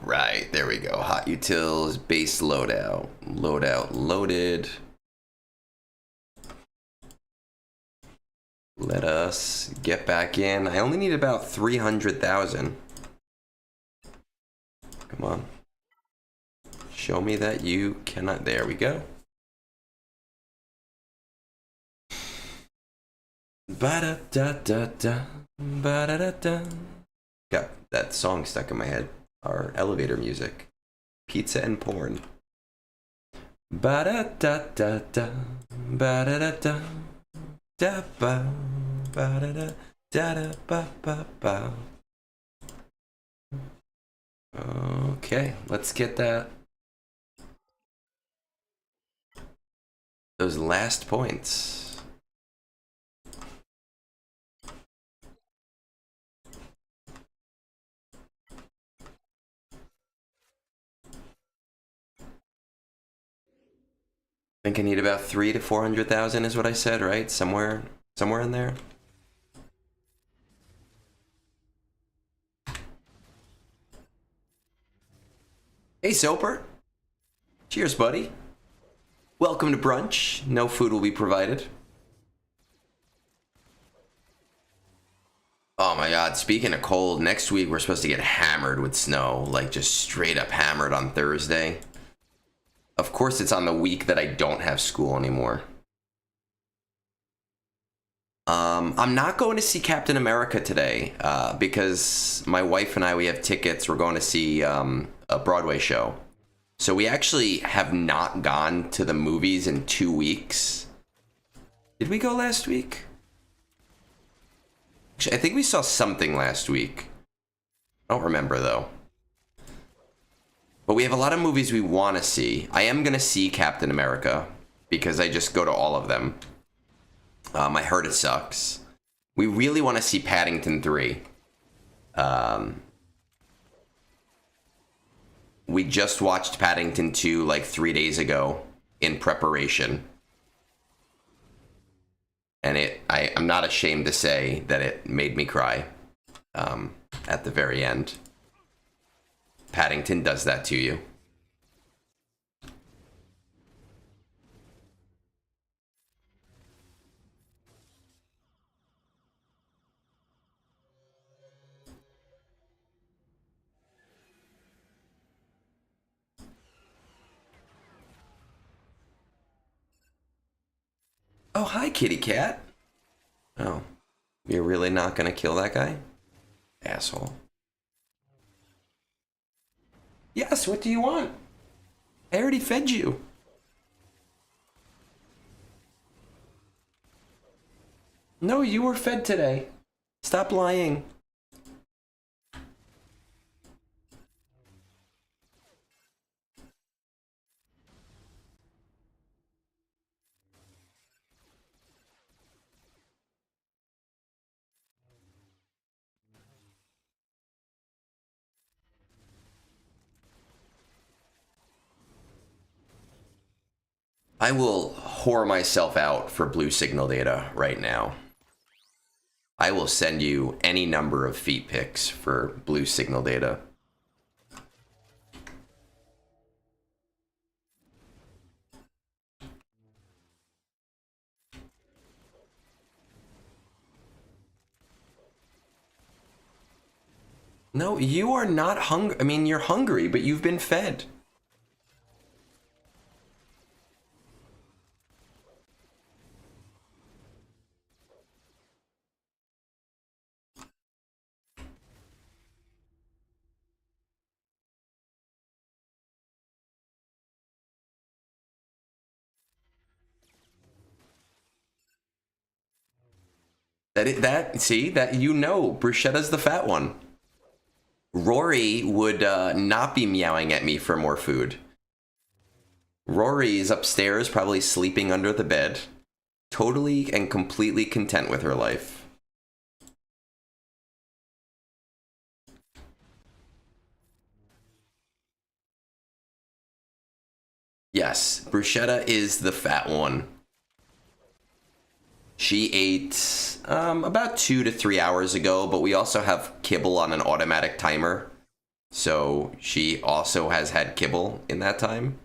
Right, there we go. Hot utils, base loadout. Loadout loaded. Let us get back in. I only need about 300,000. Come on. Show me that you cannot. There we go. Ba-da-da-da-da. Ba-da-da-da. Got that song stuck in my head. Our elevator music. Pizza and porn. Ba-da-da-da-da. Ba-da-da-da. Da-ba. Ba-da-da. Da-da-ba-ba-ba. Okay, let's get those last points. I think I need about 300,000 to 400,000 is what I said, right? Somewhere in there. Hey, Soper. Cheers, buddy. Welcome to brunch. No food will be provided. Oh my god, speaking of cold, next week we're supposed to get hammered with snow. Like, just straight up hammered on Thursday. Of course, it's on the week that I don't have school anymore. I'm not going to see Captain America today because my wife and I, we have tickets. We're going to see a Broadway show. So we actually have not gone to the movies in 2 weeks. Did we go last week? Actually, I think we saw something last week. I don't remember, though. But we have a lot of movies we want to see. I am going to see Captain America because I just go to all of them. I heard it sucks. We really want to see Paddington 3. We just watched Paddington 2 like 3 days ago in preparation. And I'm not ashamed to say that it made me cry at the very end. Paddington does that to you. Oh, hi, kitty cat. Oh, you're really not gonna kill that guy? Asshole. Yes, what do you want? I already fed you. No, you were fed today. Stop lying. I will whore myself out for blue signal data right now. I will send you any number of feet pics for blue signal data. No, you are not hungry. I mean, you're hungry, but you've been fed. See, that you know, Bruschetta's the fat one. Rory would not be meowing at me for more food. Rory is upstairs, probably sleeping under the bed, totally and completely content with her life. Yes, Bruschetta is the fat one. She ate about 2 to 3 hours ago, but we also have kibble on an automatic timer. So she also has had kibble in that time.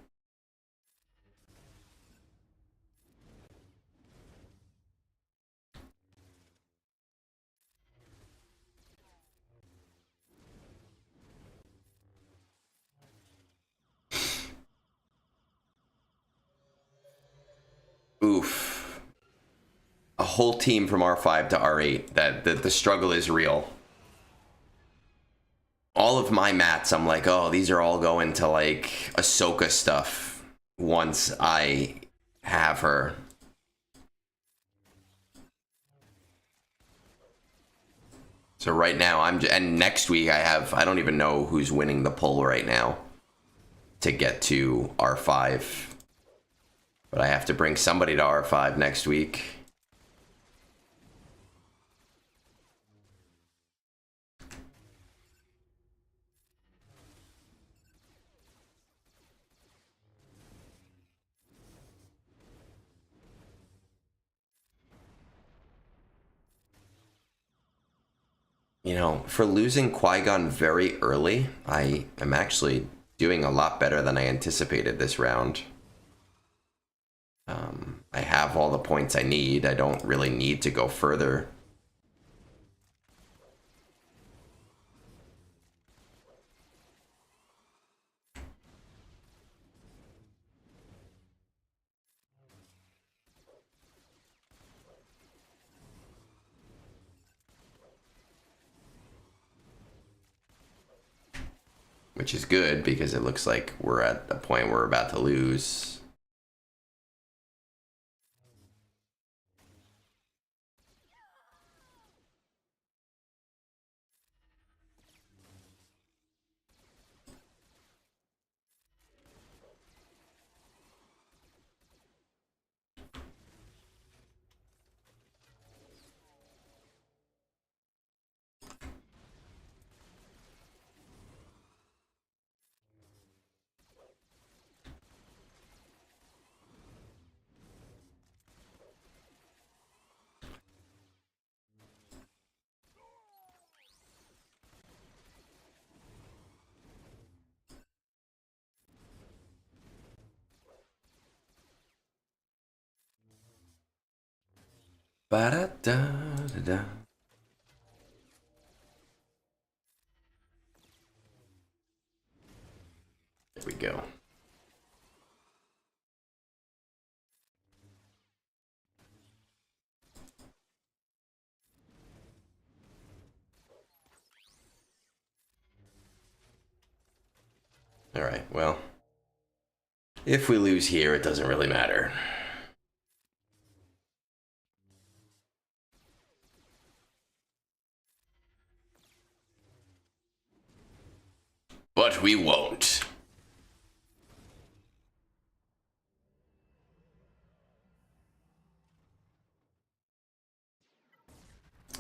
whole team from R5 to R8. That the struggle is real. All of my mats, I'm like, oh, these are all going to like Ahsoka stuff once I have her. So right now and next week I don't even know who's winning the poll right now to get to R5. But I have to bring somebody to R5 next week. You know, for losing Qui-Gon very early, I am actually doing a lot better than I anticipated this round. I have all the points I need. I don't really need to go further. Which is good because it looks like we're at the point we're about to lose. Ba-da-da-da-da. There we go. All right, well, if we lose here, it doesn't really matter. But we won't.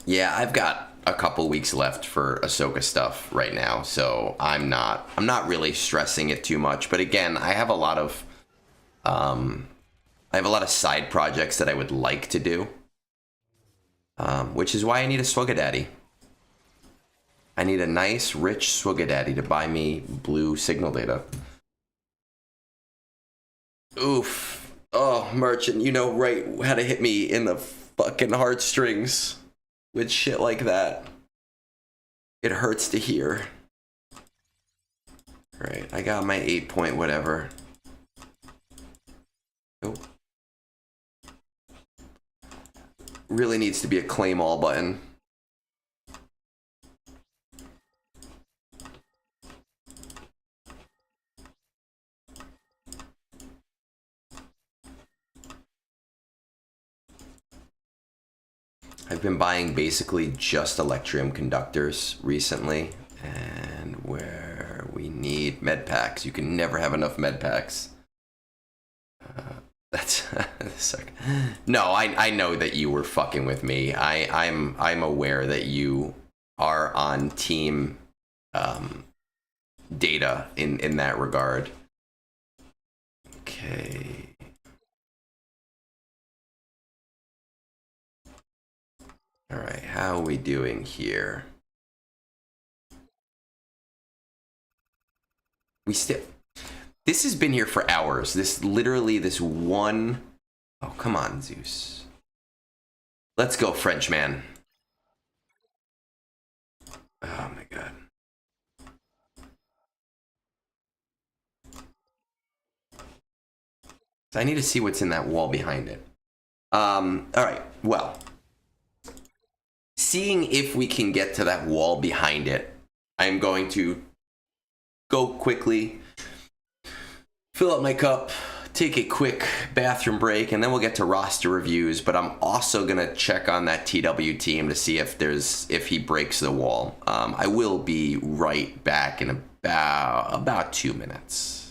Yeah, I've got a couple weeks left for Ahsoka stuff right now, so I'm not really stressing it too much. But again, I have a lot of side projects that I would like to do, which is why I need a Swuggadaddy. I need a nice, rich Swuggadaddy to buy me blue signal data. Oof. Oh, Merchant, you know right how to hit me in the fucking heartstrings with shit like that. It hurts to hear. Right, I got my 8-point whatever. Nope. Really needs to be a claim all button. I've been buying basically just Electrium conductors recently, and where we need med packs. You can never have enough med packs. That's no, I know that you were fucking with me. I'm aware that you are on team data in that regard. Okay. All right, how are we doing here? We still... This has been here for hours. This one... Oh, come on, Zeus. Let's go, Frenchman. Oh, my God. I need to see what's in that wall behind it. All right. Well, seeing if we can get to that wall behind it, I'm going to go quickly, fill up my cup, take a quick bathroom break, and then we'll get to roster reviews. But I'm also gonna check on that TW team to see if he breaks the wall. I will be right back in about 2 minutes.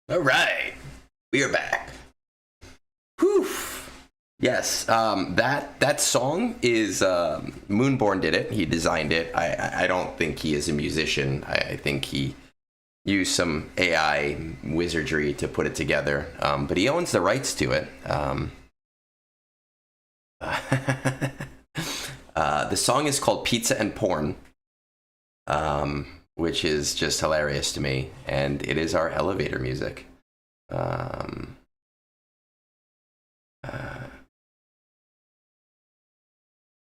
All right, we are back. Whew. Yes, that song is Moonborn did it. He designed it. I don't think he is a musician. I think he used some AI wizardry to put it together. But he owns the rights to it. The song is called Pizza and Porn, which is just hilarious to me, and it is our elevator music.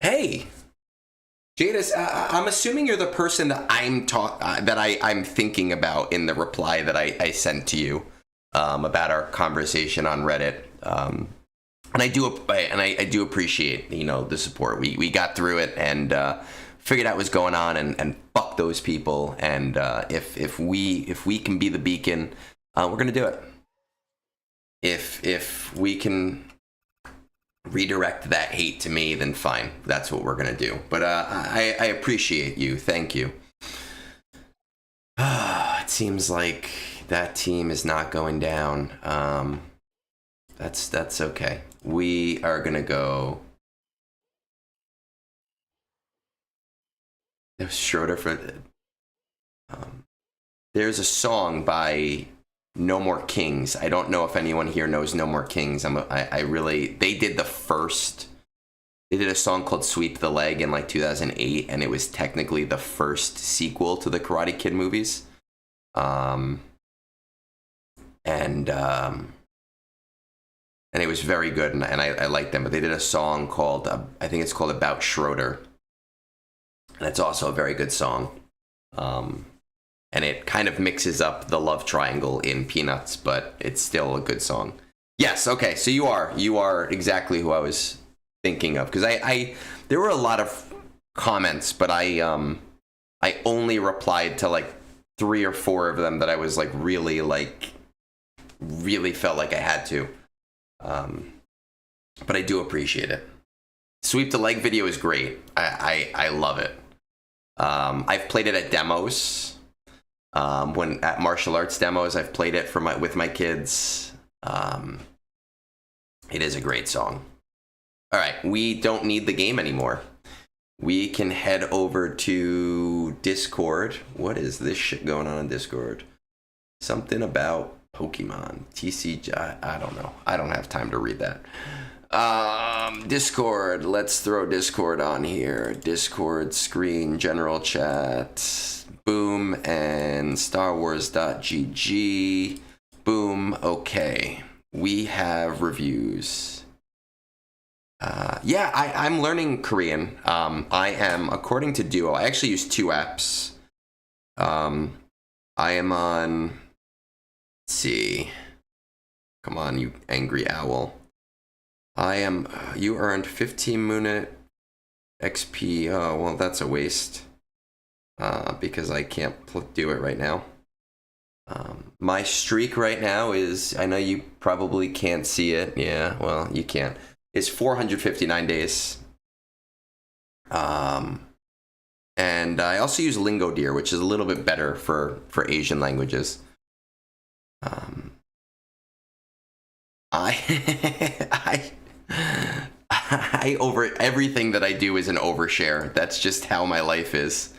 Hey, Jadis, I'm assuming you're the person that I'm thinking about in the reply that I sent to you about our conversation on Reddit. And I do appreciate the support. We got through it and figured out what's going on and fuck those people. And if we can be the beacon, we're gonna do it. If we can redirect that hate to me, then fine. That's what we're gonna do. But I appreciate you. Thank you. It seems like that team is not going down. That's okay. We are gonna go. Schroeder for. There's a song by No More Kings. I don't know if anyone here knows No More Kings. They did They did a song called Sweep the Leg in like 2008, and it was technically the first sequel to the Karate Kid movies. And it was very good, and I liked them. But they did a song called, I think it's called About Schroeder. And it's also a very good song. And it kind of mixes up the love triangle in Peanuts, but it's still a good song. Yes, okay, so you are exactly who I was thinking of. Because there were a lot of comments, but I only replied to like 3 or 4 of them that I was like really felt like I had to. But I do appreciate it. Sweep the leg video is great. I love it. I've played it at demos. When at martial arts demos, I've played it with my kids. It is a great song. All right, we don't need the game anymore. We can head over to Discord. What is this shit going on in Discord? Something about Pokemon. TCG. I don't know. I don't have time to read that. Discord. Let's throw Discord on here. Discord screen, general chat. Boom, and StarWars.gg. Boom. Okay. We have reviews. Yeah, I'm learning Korean. I am, according to Duo, I actually use 2 apps. I am on, let's see. Come on, you angry owl. I am, you earned 15 minute XP. Oh, well, that's a waste. Because I can't do it right now. My streak right now is, I know you probably can't see it. Yeah, well, you can't. It's 459 days. And I also use Lingodeer, which is a little bit better for Asian languages. I over everything that I do is an overshare. That's just how my life is.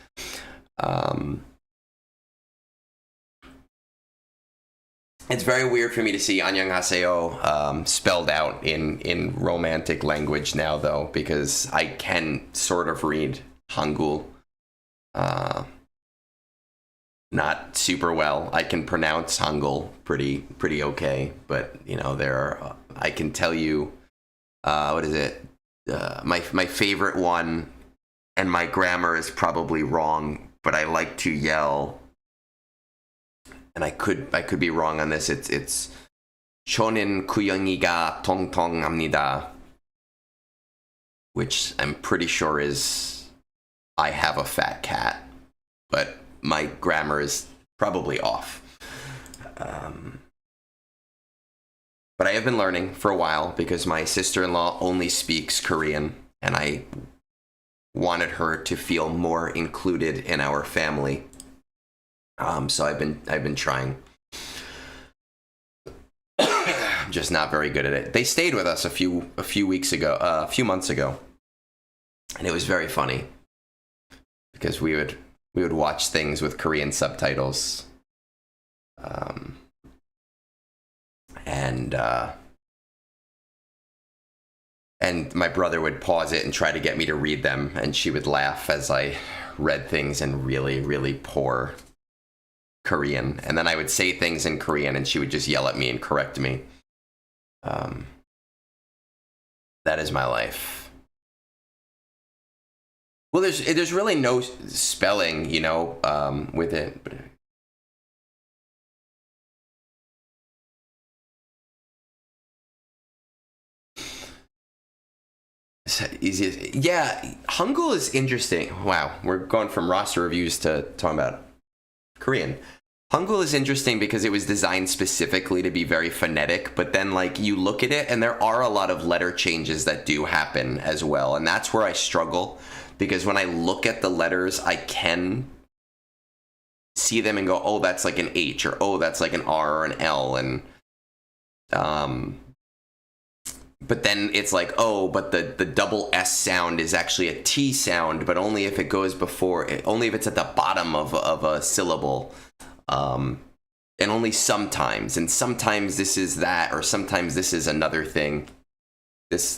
It's very weird for me to see "안녕하세요" spelled out in romantic language now, though, because I can sort of read Hangul. Not super well. I can pronounce Hangul pretty okay, but you know, I can tell you what is it? My favorite one, and my grammar is probably wrong, but I like to yell. And I could be wrong on this. It's "저는 고양이가 통통합니다," which I'm pretty sure is "I have a fat cat," but my grammar is probably off. But I have been learning for a while because my sister-in-law only speaks Korean, and I wanted her to feel more included in our family. So I've been trying. I'm just not very good at it. They stayed with us a few months ago, and it was very funny because we would watch things with Korean subtitles, and my brother would pause it and try to get me to read them, and she would laugh as I read things in really, really poor Korean, and then I would say things in Korean and she would just yell at me and correct me. That is my life. Well, there's really no spelling, you know, with it. But easy. Yeah, Hangul is interesting. Wow, we're going from roster reviews to talking about Korean. Hangul is interesting because it was designed specifically to be very phonetic, but then like you look at it and there are a lot of letter changes that do happen as well, and that's where I struggle, because when I look at the letters I can see them and go, oh, that's like an H, or oh, that's like an R or an L, and but then it's like, oh, but the double S sound is actually a T sound, but only if it goes before, only if it's at the bottom of a syllable. And only sometimes, and sometimes this is that, or sometimes this is another thing.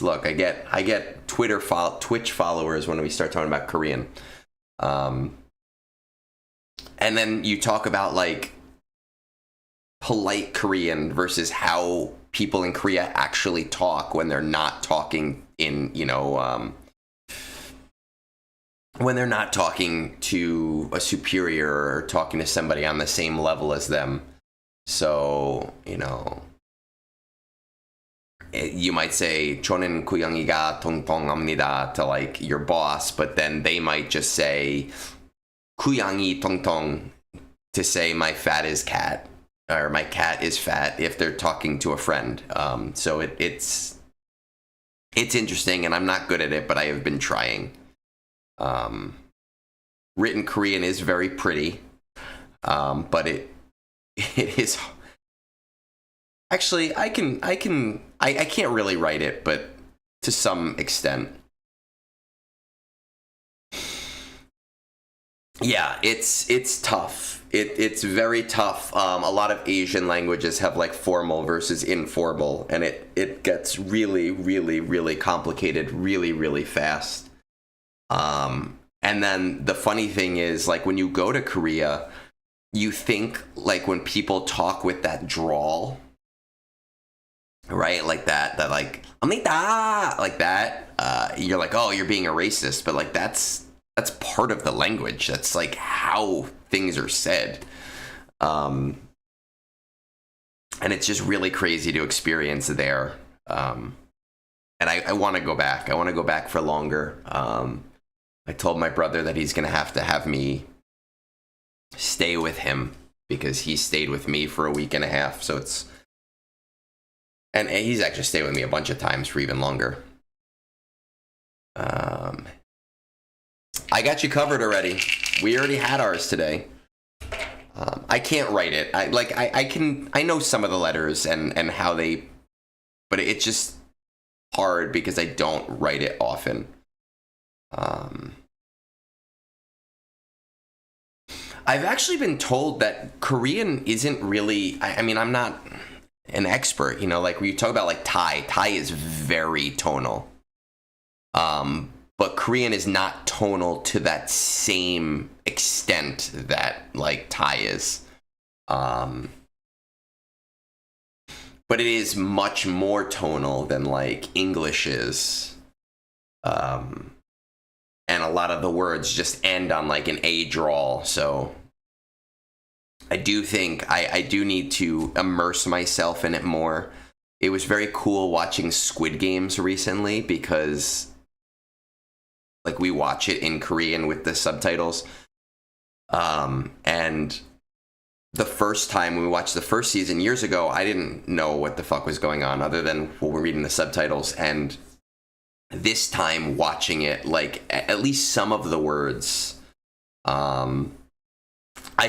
Look, I get Twitch followers when we start talking about Korean. And then you talk about like polite Korean versus how people in Korea actually talk when they're not talking in, you know, when they're not talking to a superior or talking to somebody on the same level as them. So, you know, you might say "저는 고양이가 통통합니다" to like your boss, but then they might just say "고양이 통통" to say my fat is cat or my cat is fat if they're talking to a friend. So it's interesting, and I'm not good at it, but I have been trying. Written Korean is very pretty, but it is actually I can't really write it, but to some extent. Yeah, it's tough. It's very tough. A lot of Asian languages have like formal versus informal, and it gets really, really, really complicated really, really fast. And then the funny thing is, like, when you go to Korea, you think like when people talk with that drawl, right? Like that like amita, like that. You're like, oh, you're being a racist, but like that's part of the language. That's like how things are said. And it's just really crazy to experience there. And I want to go back. I want to go back for longer. I told my brother that he's going to have me stay with him because he stayed with me for a week and a half. So and he's actually stayed with me a bunch of times for even longer. I got you covered already. We already had ours today. I can't write it. I know some of the letters and how they, but it's just hard because I don't write it often. I've actually been told that Korean isn't really, I mean, I'm not an expert, like when you talk about like Thai is very tonal. But Korean is not tonal to that same extent that like Thai is. But it is much more tonal than like English is. And a lot of the words just end on like an A drawl. So I do think I do need to immerse myself in it more. It was very cool watching Squid Games recently because like we watch it in Korean with the subtitles. And the first time we watched the first season years ago, I didn't know what the fuck was going on other than what we're reading the subtitles. And this time watching it, like at least some of the words, I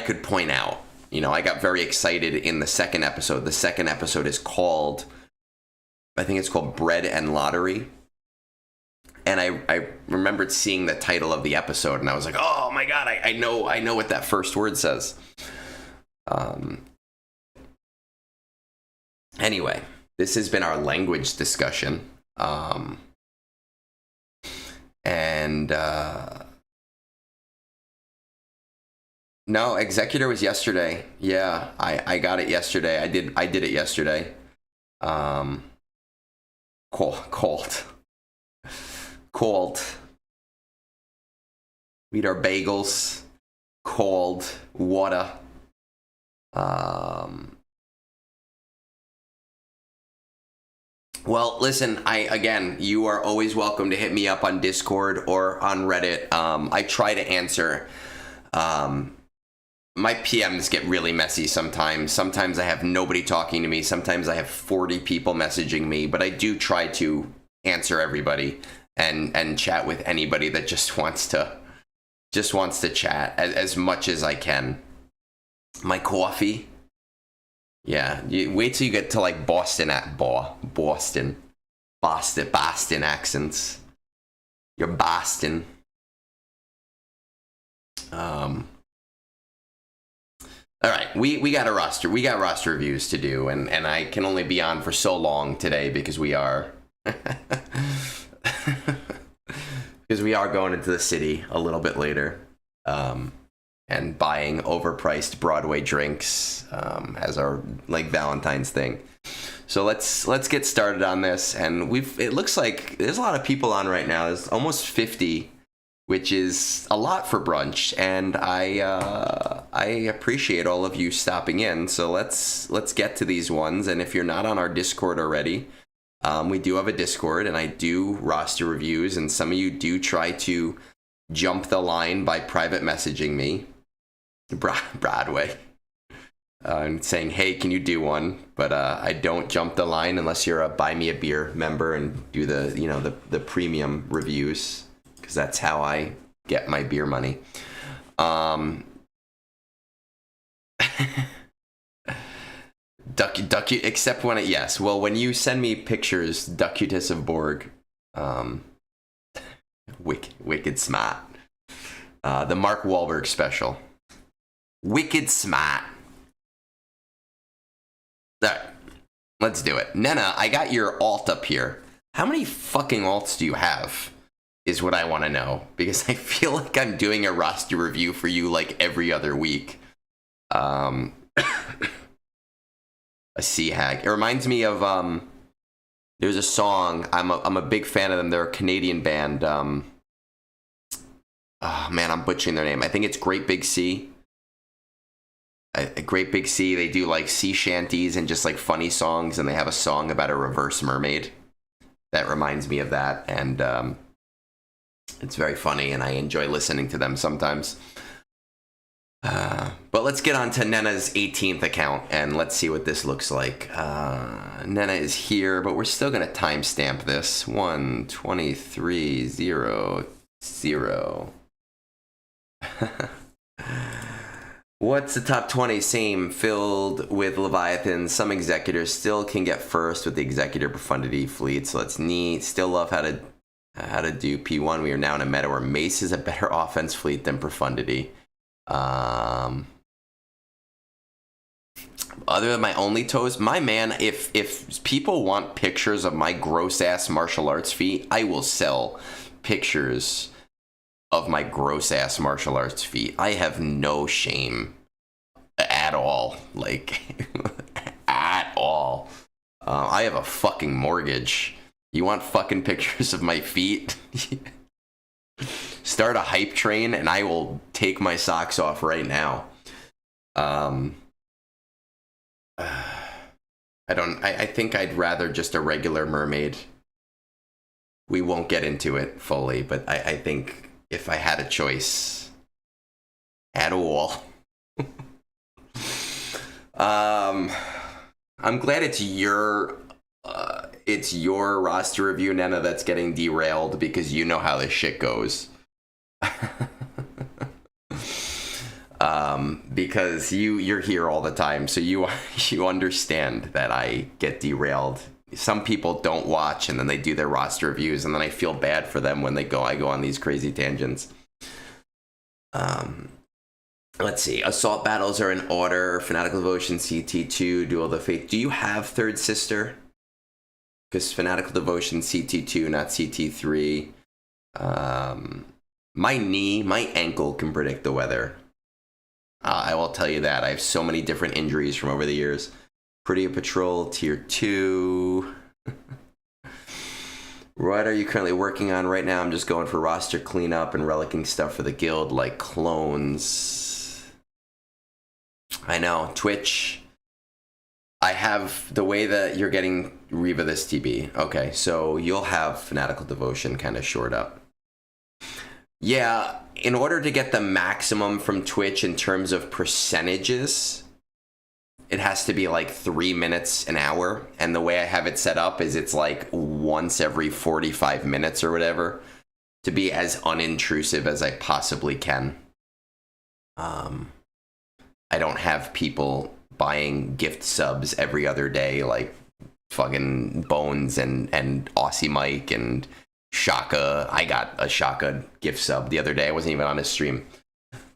could point out. I got very excited in the second episode. The second episode is called, I think it's called Bread and Lottery. And I remembered seeing the title of the episode, and I was like, "Oh my god, I know what that first word says." Anyway, this has been our language discussion, and no, Executor was yesterday. Yeah, I got it yesterday. I did it yesterday. Cold. We eat our bagels. Cold water. Well, listen, you are always welcome to hit me up on Discord or on Reddit. I try to answer. My PMs get really messy sometimes. Sometimes I have nobody talking to me. Sometimes I have 40 people messaging me, but I do try to answer everybody and chat with anybody that just wants to chat as much as I can. My coffee. Yeah, you wait till you get to like Boston accents. You're Boston. All right, we got a roster. We got roster reviews to do, and I can only be on for so long today because we are going into the city a little bit later, and buying overpriced Broadway drinks as our like Valentine's thing. So let's get started on this, and it looks like there's a lot of people on right now. There's almost 50. Which is a lot for brunch, and I appreciate all of you stopping in. So let's get to these ones. And if you're not on our Discord already, we do have a Discord, and I do roster reviews, and some of you do try to jump the line by private messaging me. Broadway. And saying, hey, can you do one? But I don't jump the line unless you're a Buy Me a Beer member and do the premium reviews, because that's how I get my beer money. Duck, except when yes. Well, when you send me pictures, Duckutus of Borg, wicked smart. The Mark Wahlberg special. Wicked smart. All right, let's do it. Nena, I got your alt up here. How many fucking alts do you have? Is what I want to know, because I feel like I'm doing a roster review for you like every other week. A sea hag. It reminds me of there's a song. I'm a big fan of them. They're a Canadian band. Oh man, I'm butchering their name. I think it's Great Big Sea. A Great Big Sea. They do like sea shanties and just like funny songs, and they have a song about a reverse mermaid that reminds me of that, and it's very funny, and I enjoy listening to them sometimes. But let's get on to Nena's 18th account, and let's see what this looks like. Nena is here, but we're still going to timestamp this. 1:23:00. What's the top 20? Same, filled with Leviathans. Some executors still can get first with the executor profundity fleet, so that's neat. Still love how to do P1. We are now in a meta where Mace is a better offense fleet than profundity. Other than my only toes, my man, if people want pictures of my gross ass martial arts feat, I will sell pictures of my gross ass martial arts feat. I have no shame at all, like at all. I have a fucking mortgage. You want fucking pictures of my feet? Start a hype train and I will take my socks off right now. I think I'd rather just a regular mermaid. We won't get into it fully, but I think if I had a choice at all. I'm glad it's your roster review, Nena, that's getting derailed, because you know how this shit goes. Because you're here all the time, so you understand that I get derailed. Some people don't watch, and then they do their roster reviews, and then I feel bad for them when I go on these crazy tangents. Let's see. Assault battles are in order. Fanatical Devotion, CT2, Duel of the Faith. Do you have Third Sister? Because Fanatical Devotion, CT2, not CT3. My ankle can predict the weather. I will tell you that. I have so many different injuries from over the years. Pretty Patrol, Tier 2. What are you currently working on right now? I'm just going for roster cleanup and relicking stuff for the guild, like clones. I know, Twitch. I have the way that you're getting Reva this TB. Okay, so you'll have Fanatical Devotion kind of shored up. Yeah, in order to get the maximum from Twitch in terms of percentages, it has to be like 3 minutes an hour. And the way I have it set up is it's like once every 45 minutes or whatever, to be as unintrusive as I possibly can. I don't have people buying gift subs every other day like fucking Bones and Aussie Mike and Shaka. I got a Shaka gift sub the other day. I wasn't even on his stream.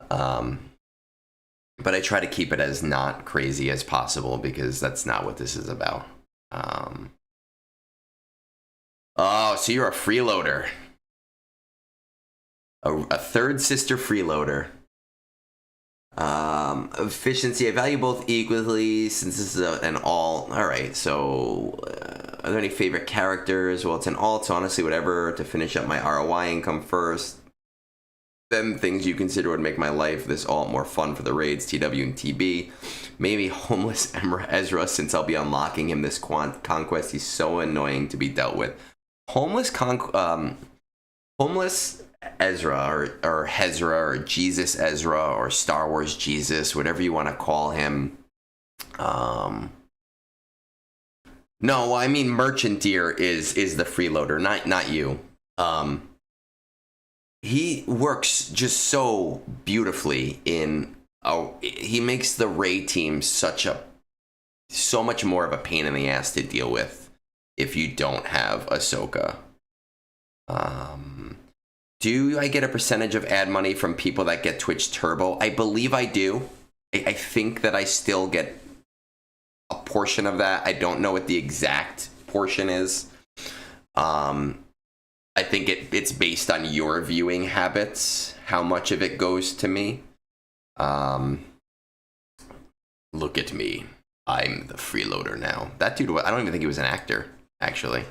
But I try to keep it as not crazy as possible, because that's not what this is about. Oh, so you're a freeloader. A Third Sister freeloader. Efficiency, I value both equally, since this is an alt. Alright, so are there any favorite characters? Well, it's an alt, so honestly, whatever to finish up my ROI income first. Then things you consider would make my life this alt more fun for the raids, TW and TB. Maybe homeless Ezra, since I'll be unlocking him this conquest. He's so annoying to be dealt with. Homeless Ezra or Hezra or Jesus Ezra or Star Wars Jesus, whatever you want to call him. No, I mean Merchant Deer is the freeloader, not you. He works just so beautifully in. Oh, he makes the Rey team so much more of a pain in the ass to deal with if you don't have Ahsoka. Do I get a percentage of ad money from people that get Twitch Turbo? I believe I do. I think that I still get a portion of that. I don't know what the exact portion is. I think it's based on your viewing habits, how much of it goes to me. Look at me. I'm the freeloader now. That dude, I don't even think he was an actor, actually.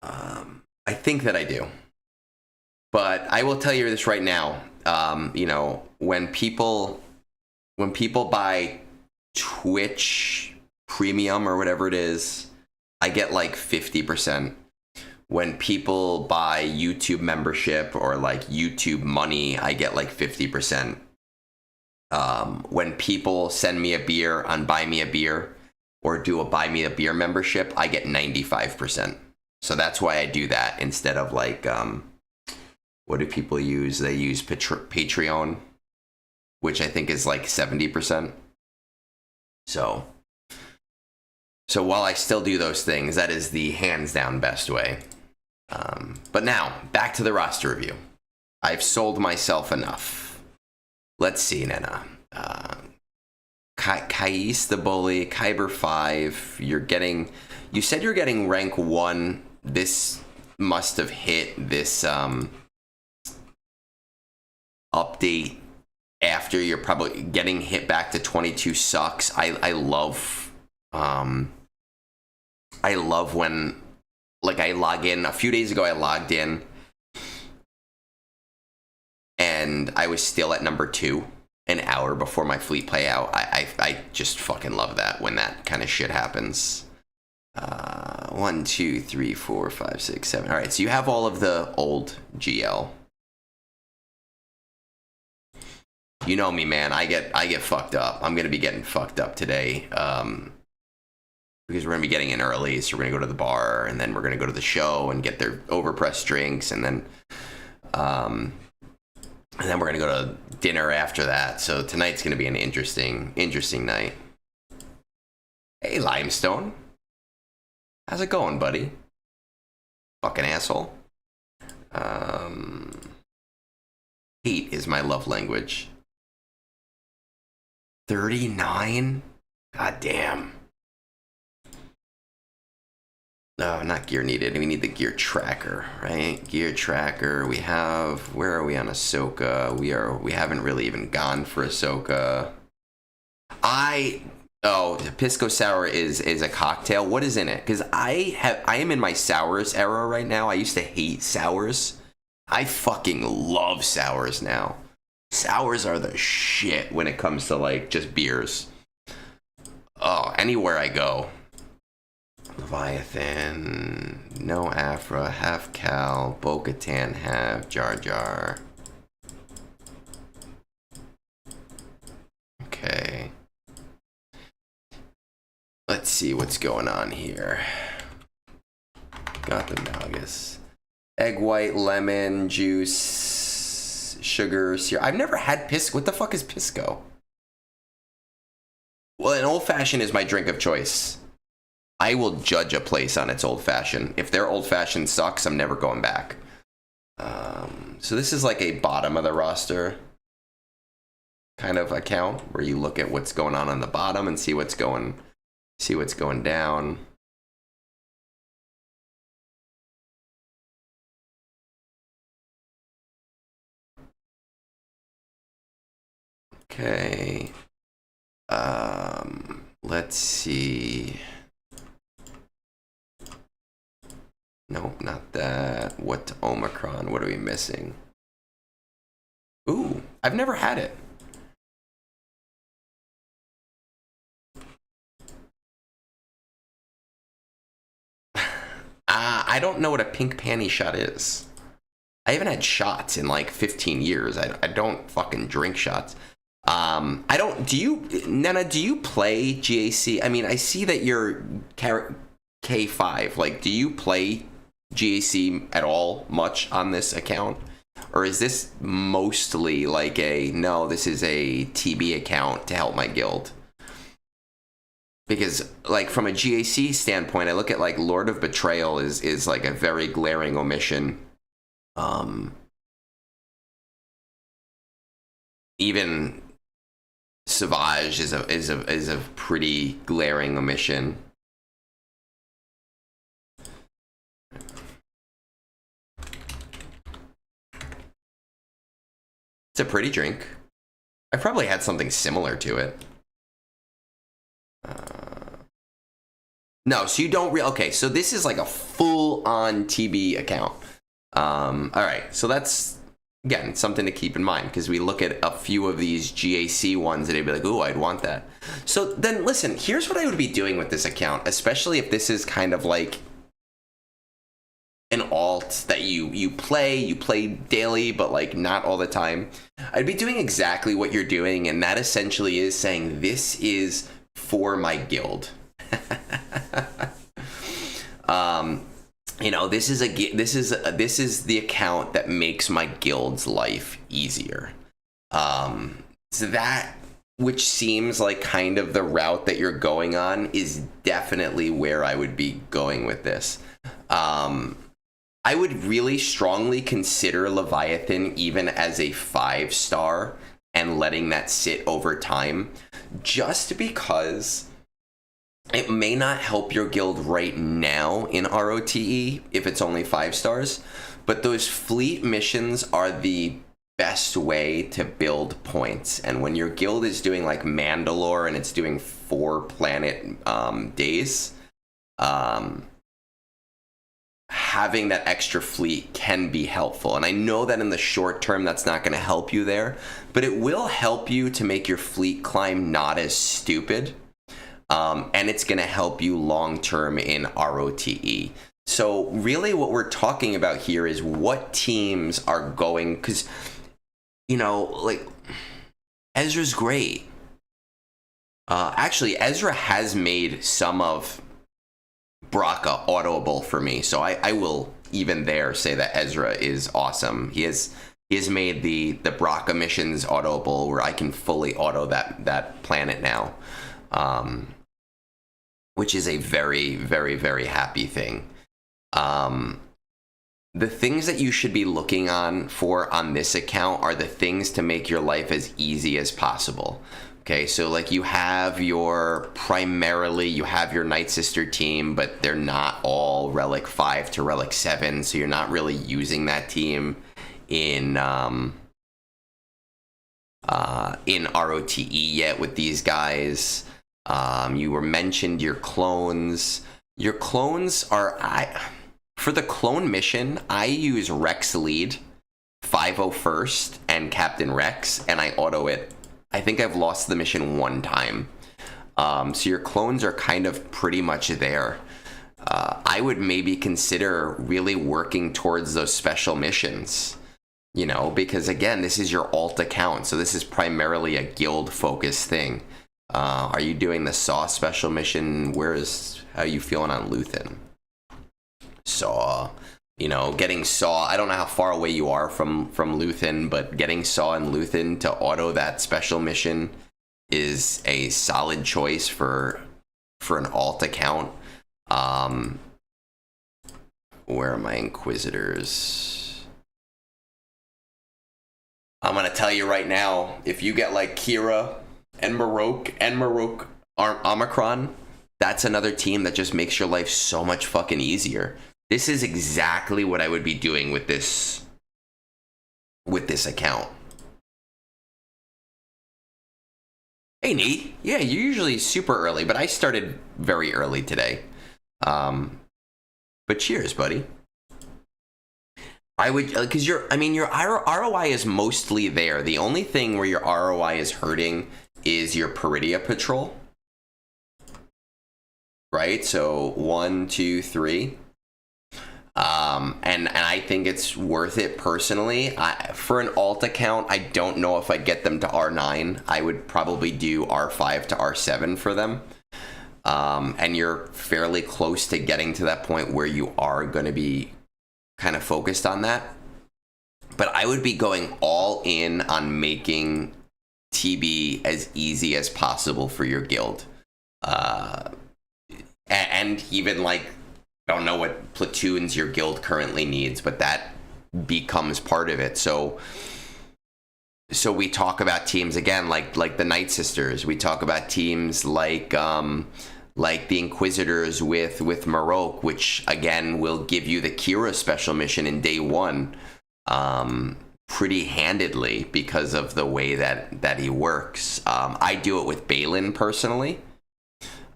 I think that I do. But I will tell you this right now. When people buy Twitch Premium or whatever it is, I get like 50%. When people buy YouTube membership or like YouTube money, I get like 50%. When people send me a beer on Buy Me a Beer or do a Buy Me a Beer membership, I get 95%. So that's why I do that instead of like, what do people use? They use Patreon, which I think is like 70%. So while I still do those things, that is the hands down best way. But now, back to the roster review. I've sold myself enough. Let's see, Nena. Kais the Bully, Kyber 5. You said you're getting rank 1. This must have hit this update after you're probably getting hit back to 22 sucks. I love when, like, I log in. A few days ago I logged in and I was still at number 2 an hour before my fleet payout. I just fucking love that when that kind of shit happens. 1 2 3 4 5 6 7. All right, so you have all of the old GL. You know me, man. I get fucked up. I'm gonna be getting fucked up today. Because we're gonna be getting in early, so we're gonna go to the bar, and then we're gonna go to the show and get their overpressed drinks, and then we're gonna go to dinner after that. So tonight's gonna be an interesting night. Hey, Limestone, how's it going, buddy? Fucking asshole. Hate is my love language. 39? God damn. No, not gear needed. We need the gear tracker, right? Gear tracker. We have, where are we on Ahsoka? We haven't really even gone for Ahsoka. Pisco Sour is a cocktail. What is in it? Because I am in my sours era right now. I used to hate sours. I fucking love sours now. Sours are the shit when it comes to like just beers. Oh, anywhere I go. Leviathan, no Afra, half Cal, Bo-Katan, half Jar Jar. Okay. Let's see what's going on here. Got the Nagas. Egg white, lemon, juice, sugar, syrup. I've never had Pisco. What the fuck is Pisco? Well, an old-fashioned is my drink of choice. I will judge a place on its old-fashioned. If their old-fashioned sucks, I'm never going back. So this is like a bottom of the roster kind of account where you look at what's going on the bottom and see what's going down. Okay. Let's see. Nope, not that. What Omicron? What are we missing? Ooh, I've never had it. I don't know what a pink panty shot is. I haven't had shots in like 15 years. I don't fucking drink shots. I don't. Do you, Nena? Do you play GAC? I mean, I see that you're K5. Like, do you play GAC at all much on this account, or is this mostly like no? This is a TB account to help my guild. Because, like, from a GAC standpoint, I look at, like, Lord of Betrayal is like, a very glaring omission. Even Savage is a pretty glaring omission. It's a pretty drink. I've probably had something similar to it. No, so you don't okay, so this is like a full-on TB account. All right, so that's, again, something to keep in mind, because we look at a few of these GAC ones and they'd be like, ooh, I'd want that. So then, listen, here's what I would be doing with this account, especially if this is kind of like an alt that you play daily, but like not all the time. I'd be doing exactly what you're doing, and that essentially is saying, this is for my guild. You know, this is the account that makes my guild's life easier. So that, which seems like kind of the route that you're going on, is definitely where I would be going with this. I would really strongly consider Leviathan even as a 5-star and letting that sit over time, just because it may not help your guild right now in ROTE if it's only 5 stars, but those fleet missions are the best way to build points. And when your guild is doing like Mandalore and it's doing 4 planet days, having that extra fleet can be helpful. And I know that in the short term that's not going to help you there, but it will help you to make your fleet climb not as stupid. And it's going to help you long term in ROTE. So really what we're talking about here is what teams are going, because, you know, like, Ezra's great. Actually, Ezra has made some of Braca autoable for me, so I will even there say that Ezra is awesome. He has made the Braca missions autoable, where I can fully auto that planet now. Which is a very, very, very happy thing. The things that you should be looking for on this account are the things to make your life as easy as possible. Okay, so like you have your Night Sister team, but they're not all Relic 5 to Relic 7, so you're not really using that team in ROTE yet with these guys. You were mentioned your clones. Your clones are, for the clone mission, I use Rex Lead, 501st, and Captain Rex, and I auto it. I think I've lost the mission 1 time. So your clones are kind of pretty much there. I would maybe consider really working towards those special missions, you know, because again, this is your alt account, so this is primarily a guild focused thing. Are you doing the Saw special mission? How are you feeling on Luthen? Saw, you know, getting Saw, I don't know how far away you are from Luthen, but getting Saw and Luthen to auto that special mission is a solid choice for an alt account. Where are my Inquisitors? I'm gonna tell you right now, if you get like Kira and Marok Omicron, that's another team that just makes your life so much fucking easier. This is exactly what I would be doing with this account. Hey, Nate. Yeah, you're usually super early, but I started very early today. But cheers, buddy. I would, because your ROI is mostly there. The only thing where your ROI is hurting is your Peridia Patrol. Right? So 1, 2, 3. And I think it's worth it personally. For an alt account, I don't know if I'd get them to R9. I would probably do R5 to R7 for them. And you're fairly close to getting to that point where you are going to be kind of focused on that. But I would be going all in on making TB as easy as possible for your guild. And even like, I don't know what platoons your guild currently needs, but that becomes part of it. So we talk about teams again, like the Night Sisters. We talk about teams like the Inquisitors with Marok, which again will give you the Kira special mission in day one, pretty handedly because of the way that he works. I do it with Balin personally,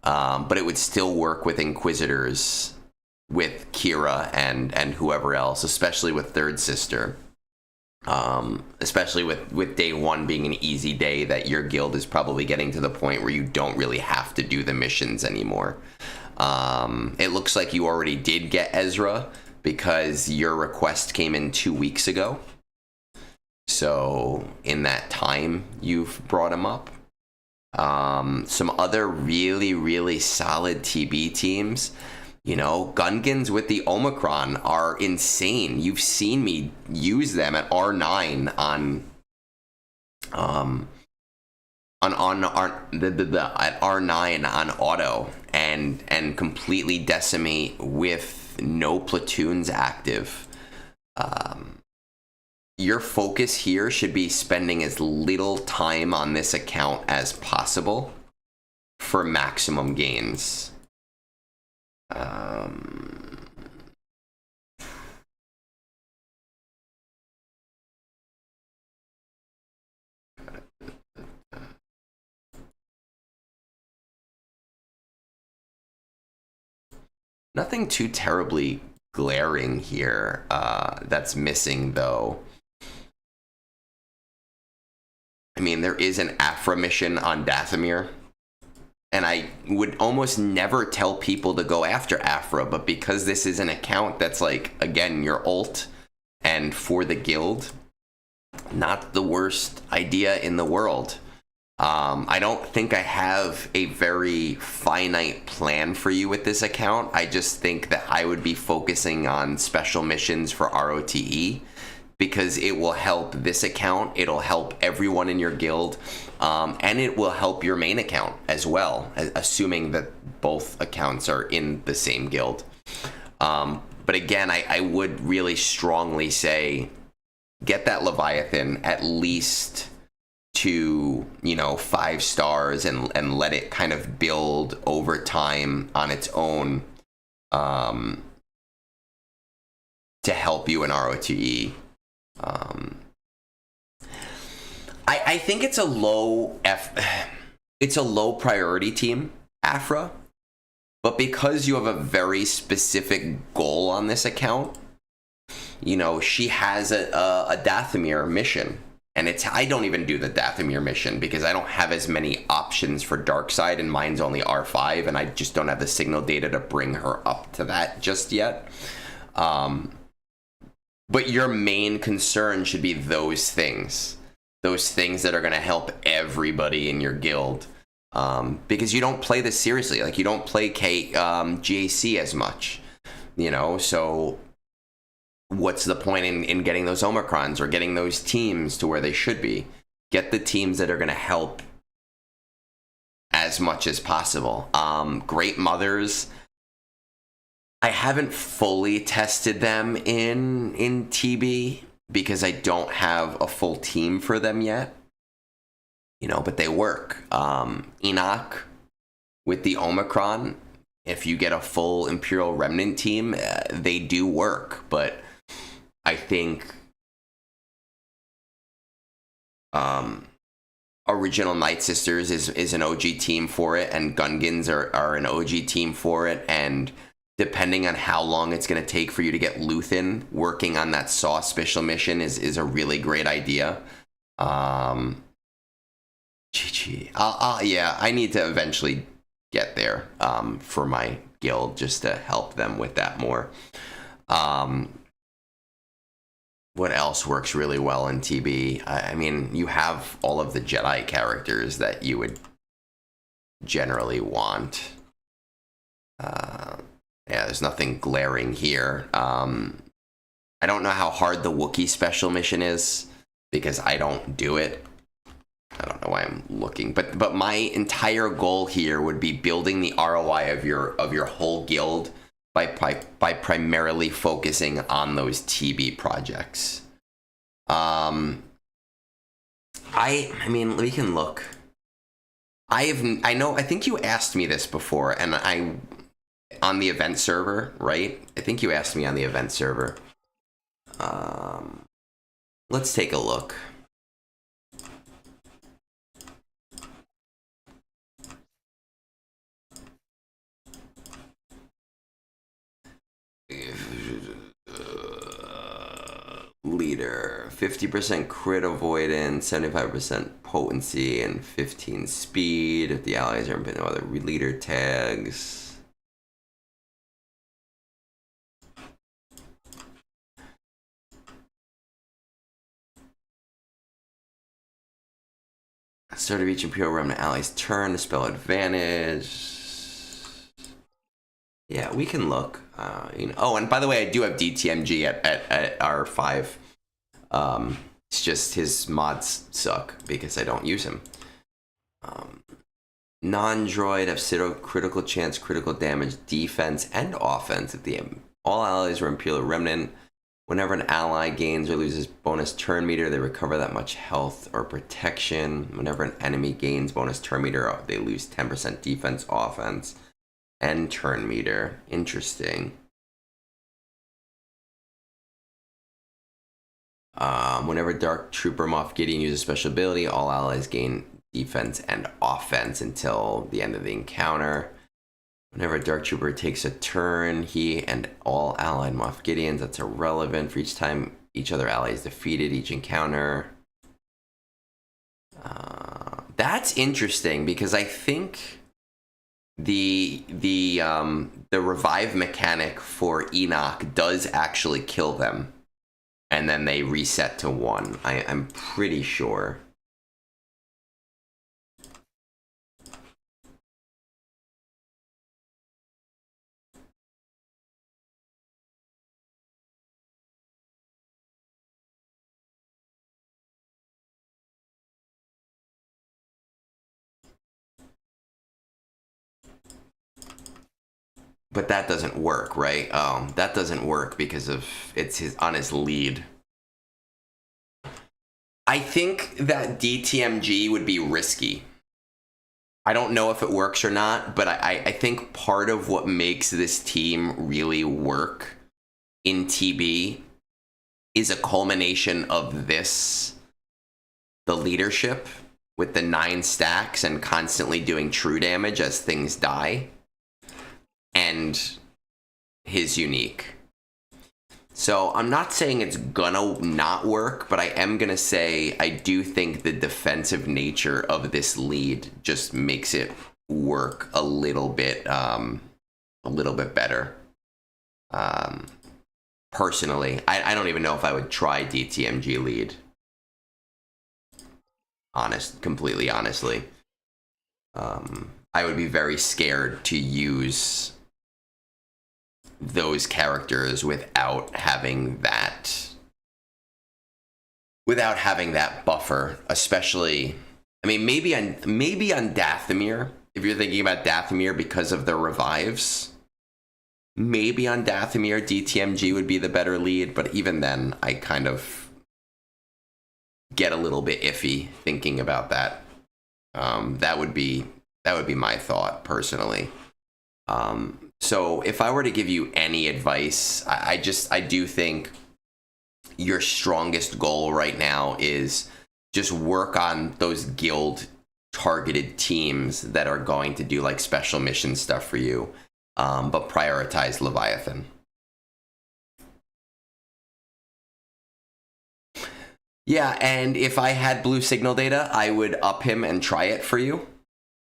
but it would still work with Inquisitors, with Kira and whoever else, especially with Third Sister. Especially with day one being an easy day that your guild is probably getting to the point where you don't really have to do the missions anymore. It looks like you already did get Ezra because your request came in 2 weeks ago. So in that time, you've brought him up. Some other really, really solid TB teams. You know, Gungans with the Omicron are insane. You've seen me use them at R9 at R9 on auto and completely decimate with no platoons active. Your focus here should be spending as little time on this account as possible for maximum gains. Nothing too terribly glaring here that's missing, though. I mean, there is an Afra mission on Dathomir, and I would almost never tell people to go after Afra, but because this is an account that's like, again, your ult and for the guild, not the worst idea in the world. I don't think I have a very finite plan for you with this account. I just think that I would be focusing on special missions for ROTE because it will help this account, it'll help everyone in your guild, and it will help your main account as well, assuming that both accounts are in the same guild. But again, I would really strongly say get that Leviathan at least to 5 stars and let it kind of build over time on its own to help you in ROTE. I think it's a low priority team, Afra, but because you have a very specific goal on this account, she has a Dathomir mission. And I don't even do the Dathomir mission because I don't have as many options for Darkside, and mine's only R5, and I just don't have the signal data to bring her up to that just yet. But your main concern should be those things that are going to help everybody in your guild. Because you don't play this seriously. Like, you don't play GAC as much, so what's the point in getting those Omicrons or getting those teams to where they should be? Get the teams that are going to help as much as possible. Great Mothers, I haven't fully tested them in TB because I don't have a full team for them yet, but they work. Enoch with the Omicron, if you get a full Imperial Remnant team, they do work, but I think Original Night Sisters is an OG team for it, and Gungans are an OG team for it, and depending on how long it's going to take for you to get Luthen, working on that Saw special mission is a really great idea. I need to eventually get there for my guild just to help them with that more. What else works really well in TB? I mean, you have all of the Jedi characters that you would generally want. Yeah, there's nothing glaring here. I don't know how hard the Wookiee special mission is because I don't do it. I don't know why I'm looking, but my entire goal here would be building the ROI of your whole guild by primarily focusing on those TB projects. I mean, we can look. I think you asked me this before, and on the event server, right? I think you asked me on the event server. Let's take a look. Leader, 50% crit avoidance, 75% potency, and 15 speed. If the allies are no other leader tags. Start of each Imperial Remnant ally's turn to spell advantage. Yeah, we can look. Oh, and by the way, I do have DTMG at R5. It's just his mods suck because I don't use him. Non-droid have zero critical chance, critical damage, defense, and offense. If all allies are Imperial Remnant, whenever an ally gains or loses bonus turn meter, they recover that much health or protection. Whenever an enemy gains bonus turn meter, they lose 10% defense, offense, and turn meter. Interesting. Whenever Dark Trooper Moff Gideon uses special ability, all allies gain defense and offense until the end of the encounter. Whenever a Dark Trooper takes a turn, he and all allied Moff Gideons, that's irrelevant. For each time each other ally is defeated, each encounter. That's interesting because I think the revive mechanic for Enoch does actually kill them, and then they reset to 1. I'm pretty sure. But that doesn't work, right? That doesn't work because of it's on his lead. I think that DTMG would be risky. I don't know if it works or not, but I think part of what makes this team really work in TB is a culmination of this, the leadership with the 9 stacks and constantly doing true damage as things die, and his unique. So I'm not saying it's gonna not work, but I am gonna say I do think the defensive nature of this lead just makes it work a little bit better. Personally, I don't even know if I would try DTMG lead. Completely honestly. I would be very scared to use those characters without having that buffer, especially, I mean, maybe on Dathomir, if you're thinking about Dathomir because of the revives, maybe on Dathomir DTMG would be the better lead, but even then I kind of get a little bit iffy thinking about that. That would be my thought personally. So if I were to give you any advice, I do think your strongest goal right now is just work on those guild targeted teams that are going to do like special mission stuff for you, but prioritize Leviathan. Yeah, and if I had blue signal data, I would up him and try it for you,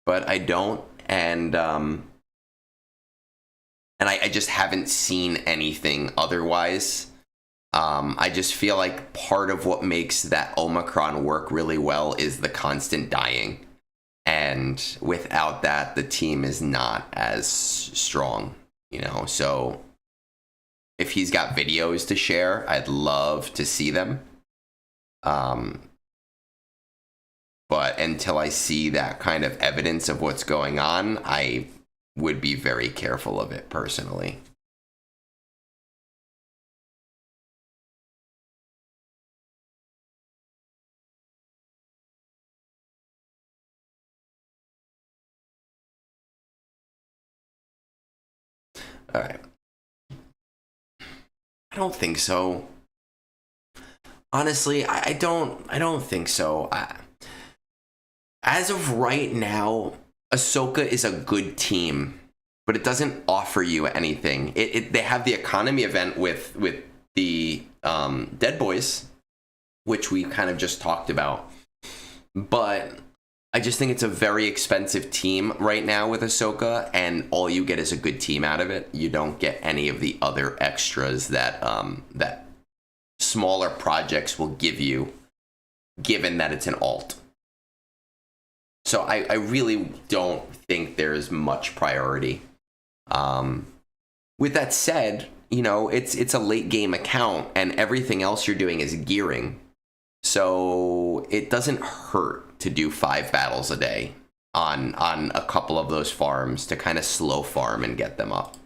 but I don't, and and I just haven't seen anything otherwise. I just feel like part of what makes that Omicron work really well is the constant dying. And without that, the team is not as strong, you know? So if he's got videos to share, I'd love to see them. But until I see that kind of evidence of what's going on, I would be very careful of it personally. All right. I don't think so. Honestly, I don't think so. As of right now, Ahsoka is a good team, but it doesn't offer you anything. They have the economy event with the Dead Boys, which we kind of just talked about, but I just think it's a very expensive team right now with Ahsoka, and all you get is a good team out of it. You don't get any of the other extras that that smaller projects will give you, given that it's an alt. So I really don't think there's much priority. With that said, you know, it's a late game account, and everything else you're doing is gearing. So it doesn't hurt to do 5 battles a day on a couple of those farms to kind of slow farm and get them up.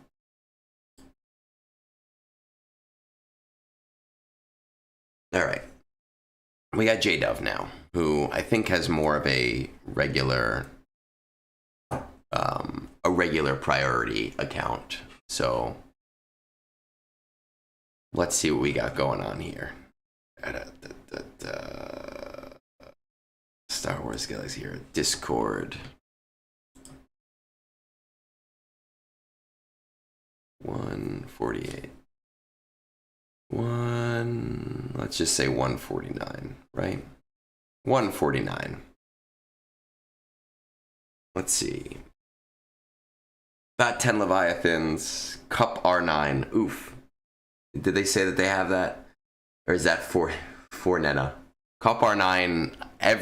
All right. We got Jdove now, who I think has more of a regular priority account. So let's see what we got going on here. Star Wars Galaxy here. Discord. 148. Let's just say 149, right? 149. Let's see. About 10 Leviathans. Cup R9. Oof. Did they say that they have that? Or is that for Nena? Cup R9.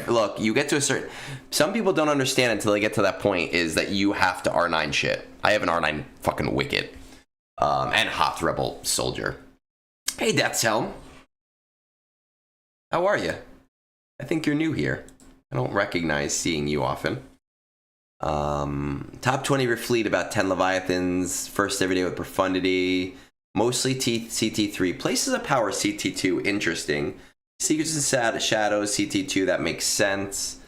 Look, you get to a certain... Some people don't understand until they get to that point is that you have to R9 shit. I have an R9 fucking Wicket. And Hoth Rebel Soldier. Hey, Death's Helm. How are you? I think you're new here. I don't recognize seeing you often. Top 20 of your fleet, about 10 Leviathans. First every day with Profundity. Mostly CT3. Places of Power, CT2. Interesting. Secrets and Shadows, CT2. That makes sense.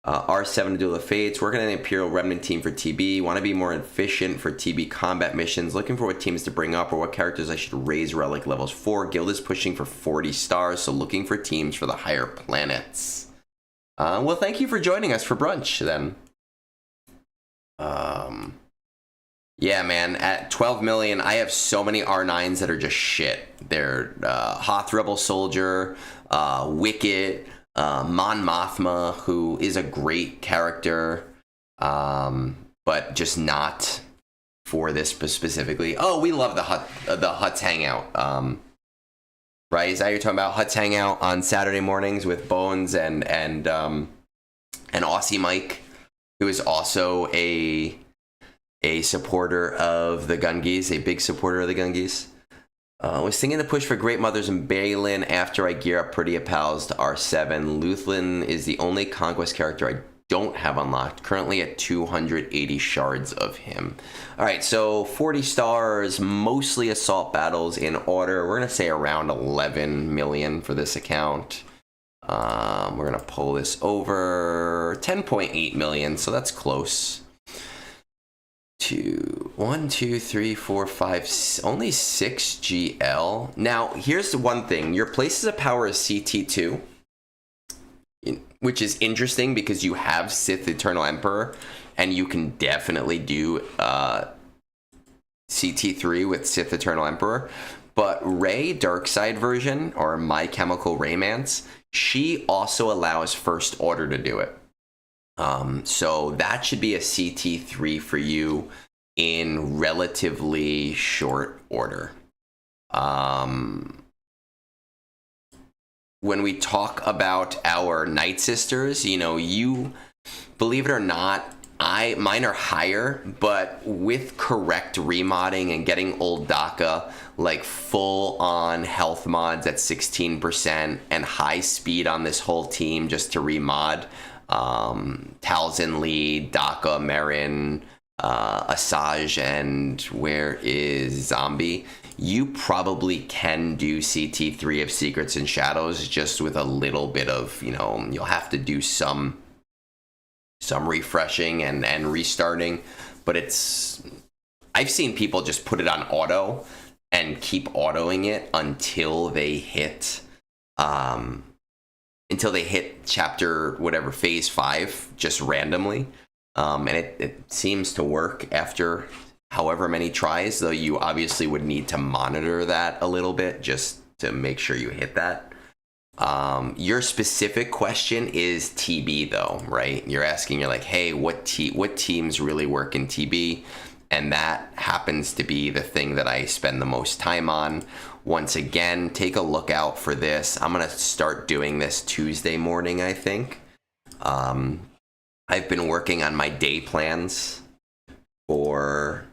R7 to Duel of Fates. Working on the Imperial Remnant team for TB. Want to be more efficient for TB combat missions. Looking for what teams to bring up or what characters I should raise relic levels for. Guild is pushing for 40 stars, so looking for teams for the higher planets. Well, thank you for joining us for brunch, then. Yeah, man, at 12 million, I have so many R9s that are just shit. They're Hoth Rebel Soldier, Wicket, Mon Mothma, who is a great character, but just not for this specifically. Oh, we love the Huts Hangout. Right? Is that what you're talking about? Huts Hangout on Saturday mornings with Bones and Aussie Mike, who is also a supporter of the Gungans, a big supporter of the Gungans. Was thinking to push for Great Mothers and Balin after I gear up Pretty Pals to R7. Luthlin is the only Conquest character I don't have unlocked. Currently at 280 shards of him. All right, so 40 stars, mostly assault battles in order. We're going to say around 11 million for this account. We're going to pull this over 10.8 million, so that's close. 1, 2, 3, 4, 5, only 6 GL. Now, here's the one thing. Your Places of Power is CT2, which is interesting because you have Sith Eternal Emperor, and you can definitely do CT3 with Sith Eternal Emperor. But Rey Darkside version, or My Chemical Raymance, she also allows First Order to do it. So that should be a CT3 for you in relatively short order. When we talk about our Night Sisters, you believe it or not, mine are higher, but with correct remodding and getting old DACA, like full on health mods at 16% and high speed on this whole team just to remod, Talzin Lee, DACA, Marin, Asajj, and where is Zombie? You probably can do CT3 of Secrets and Shadows just with a little bit of, you'll have to do some refreshing and restarting, but I've seen people just put it on auto and keep autoing it until they hit chapter whatever, phase 5, just randomly. And it seems to work after however many tries, though you obviously would need to monitor that a little bit just to make sure you hit that. Your specific question is TB though, right? You're like, hey, what teams really work in TB? And that happens to be the thing that I spend the most time on. Once again, take a look out for this. I'm going to start doing this Tuesday morning, I think. I've been working on my day plans for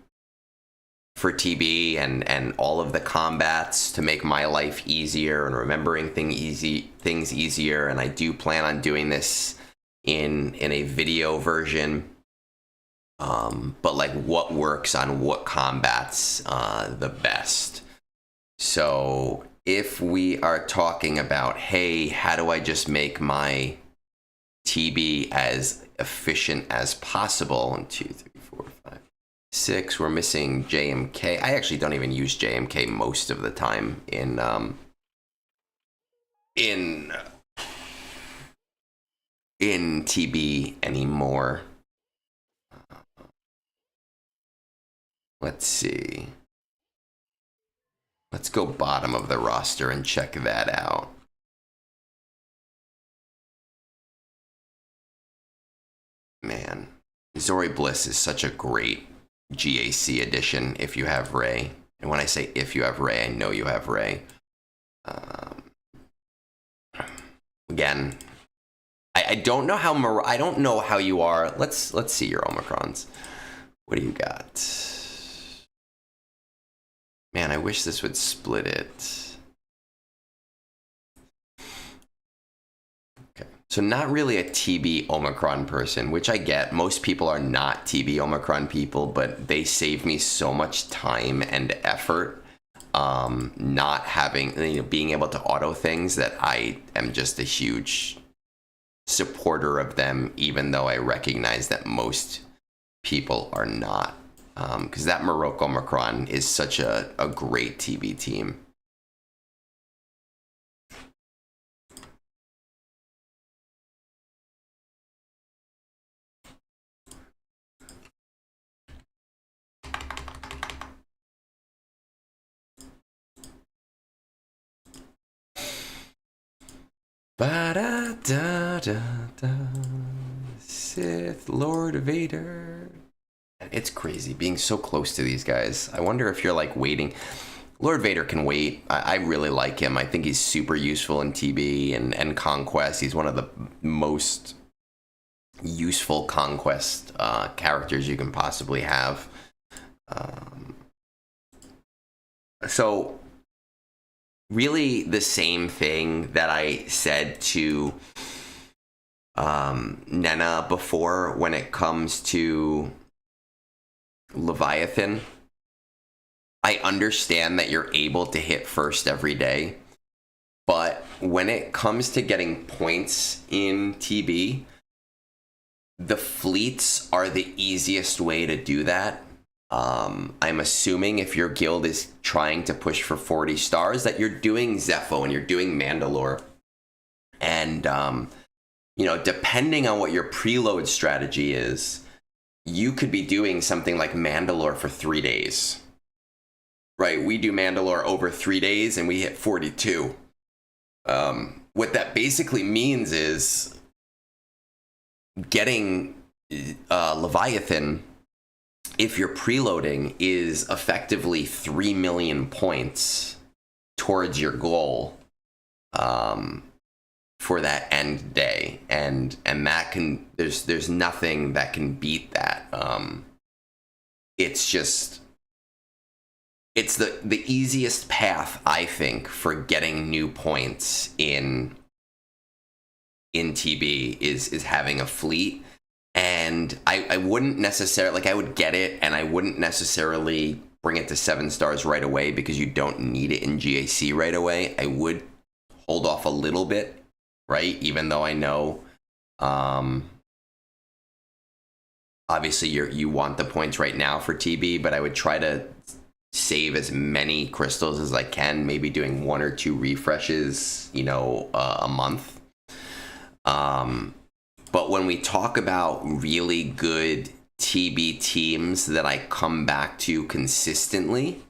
TB and all of the combats to make my life easier and remembering things easier. And I do plan on doing this in a video version. But like what works on what combats the best. So if we are talking about, hey, how do I just make my TB as efficient as possible? 1, 2, 3, 4, 5, 6. We're missing JMK. I actually don't even use JMK most of the time in TB anymore. Let's see. Let's go bottom of the roster and check that out. Man, Zori Bliss is such a great GAC addition if you have Ray. And when I say if you have Ray, I know you have Ray. Again, I don't know how I don't know how you are. Let's see your Omicrons. What do you got? Man, I wish this would split it. Okay, so not really a TB Omicron person, which I get. Most people are not TB Omicron people, but they save me so much time and effort not having, being able to auto things, that I am just a huge supporter of them, even though I recognize that most people are not. Because that Morocco Omicron is such a great TB team. Ba-da-da-da-da. Sith Lord Vader. It's crazy being so close to these guys. I wonder if you're like waiting. Lord Vader can wait. I really like him. I think he's super useful in TB and Conquest. He's one of the most useful Conquest characters you can possibly have. So really the same thing that I said to Nena before when it comes to Leviathan. I understand that you're able to hit first every day, but when it comes to getting points in TB, the fleets are the easiest way to do that. I'm assuming if your guild is trying to push for 40 stars that you're doing Zepho and you're doing Mandalore. And, depending on what your preload strategy is, you could be doing something like Mandalore for 3 days. Right, we do Mandalore over 3 days and we hit 42. What that basically means is getting Leviathan if your preloading is effectively 3 million points towards your goal, for that end day, and that can, there's nothing that can beat that. It's just, it's the easiest path, I think, for getting new points in TB is having a fleet. And I wouldn't necessarily, like, I would get it, and I wouldn't necessarily bring it to 7 stars right away because you don't need it in GAC right away. I would hold off a little bit, right? Even though I know, obviously you want the points right now for TB, but I would try to save as many crystals as I can, maybe doing 1 or 2 refreshes, a month. But when we talk about really good TB teams that I come back to consistently,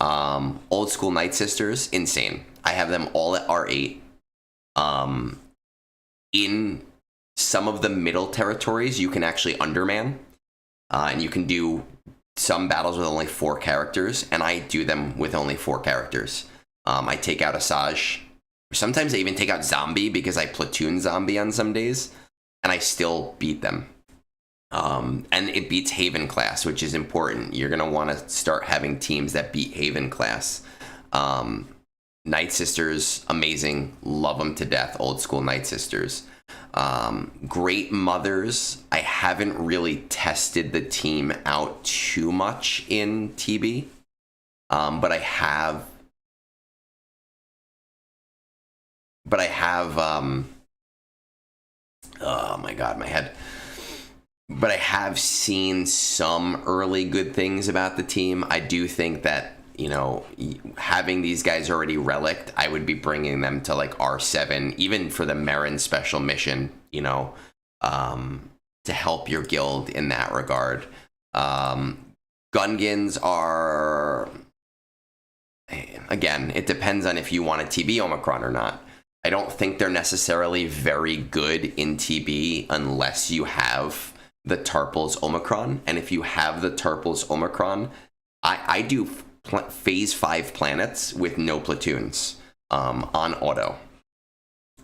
Old School Night Sisters, insane. I have them all at R8. In some of the middle territories, you can actually underman, and you can do some battles with only 4 characters, and I do them with only 4 characters. I take out Asajj. Sometimes I even take out Zombie because I platoon Zombie on some days, and I still beat them. And it beats Haven class, which is important. You're going to want to start having teams that beat Haven class. Night Sisters, amazing. Love them to death. Old School Night Sisters. Great Mothers. I haven't really tested the team out too much in TB, but I have. Oh my God, my head. But I have seen some early good things about the team. I do think that, having these guys already relicked, I would be bringing them to like R7, even for the Marin special mission, to help your guild in that regard. Gungans are, again, it depends on if you want a TB Omicron or not. I don't think they're necessarily very good in TB unless you have the Tarples Omicron. And if you have the Tarples Omicron, I do phase 5 planets with no platoons on auto.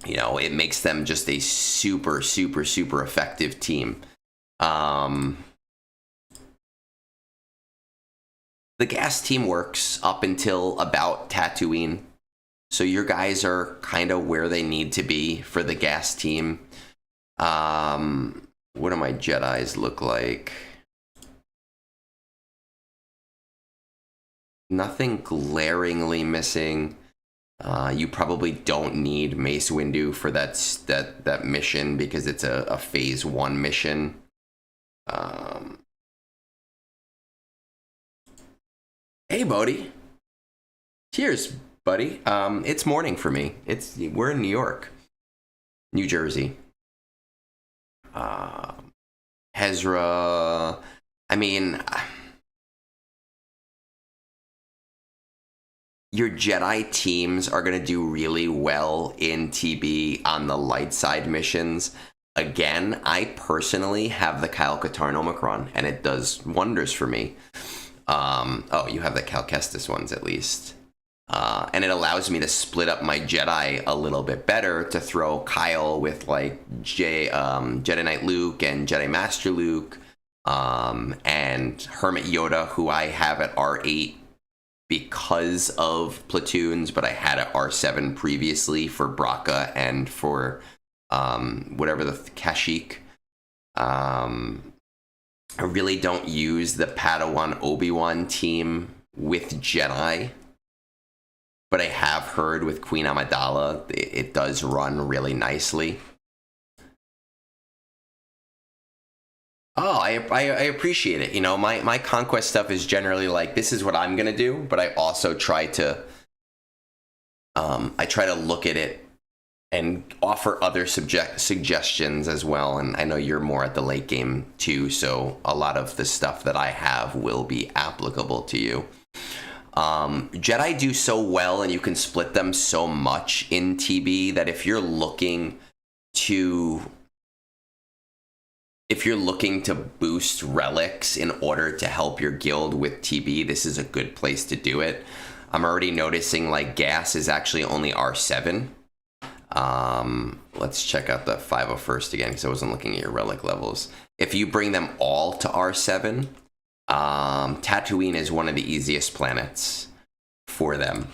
It makes them just a super, super, super effective team. The gas team works up until about Tatooine. So your guys are kind of where they need to be for the gas team. What do my Jedis look like? Nothing glaringly missing. You probably don't need Mace Windu for that mission because it's a phase 1 mission. Hey, Bodhi. Cheers, buddy. It's morning for me. We're in New York, New Jersey. Hezra. I mean, your Jedi teams are going to do really well in TB on the light side missions. Again, I personally have the Kyle Katarn Omicron, and it does wonders for me. You have the Cal Kestis ones at least. And it allows me to split up my Jedi a little bit better to throw Kyle with like Jedi Knight Luke and Jedi Master Luke, and Hermit Yoda, who I have at R8 because of platoons, but I had at R7 previously for Braca and for whatever the Kashyyyk. I really don't use the Padawan Obi-Wan team with Jedi, but I have heard with Queen Amidala, it does run really nicely. Oh, I appreciate it. My conquest stuff is generally like, this is what I'm going to do, but I also try to look at it and offer other suggestions as well. And I know you're more at the late game too, so a lot of the stuff that I have will be applicable to you. Jedi do so well, and you can split them so much in TB that if you're looking to if you're looking to boost relics in order to help your guild with TB, this is a good place to do it. I'm already noticing like gas is actually only R7. Let's check out the 501st again because I wasn't looking at your relic levels. If you bring them all to R7, Tatooine is one of the easiest planets for them,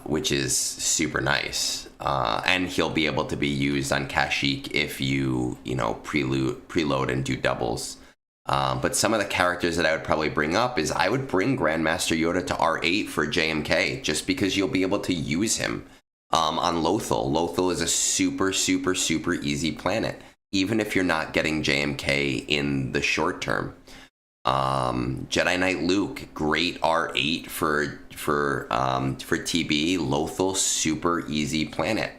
which is super nice. And he'll be able to be used on Kashyyyk if you preload and do doubles. But some of the characters that I would probably bring up is I would bring Grandmaster Yoda to R8 for JMK, just because you'll be able to use him on Lothal. Lothal is a super, super, super easy planet, even if you're not getting JMK in the short term. Jedi Knight Luke, great R8 for TB. Lothal, super easy planet.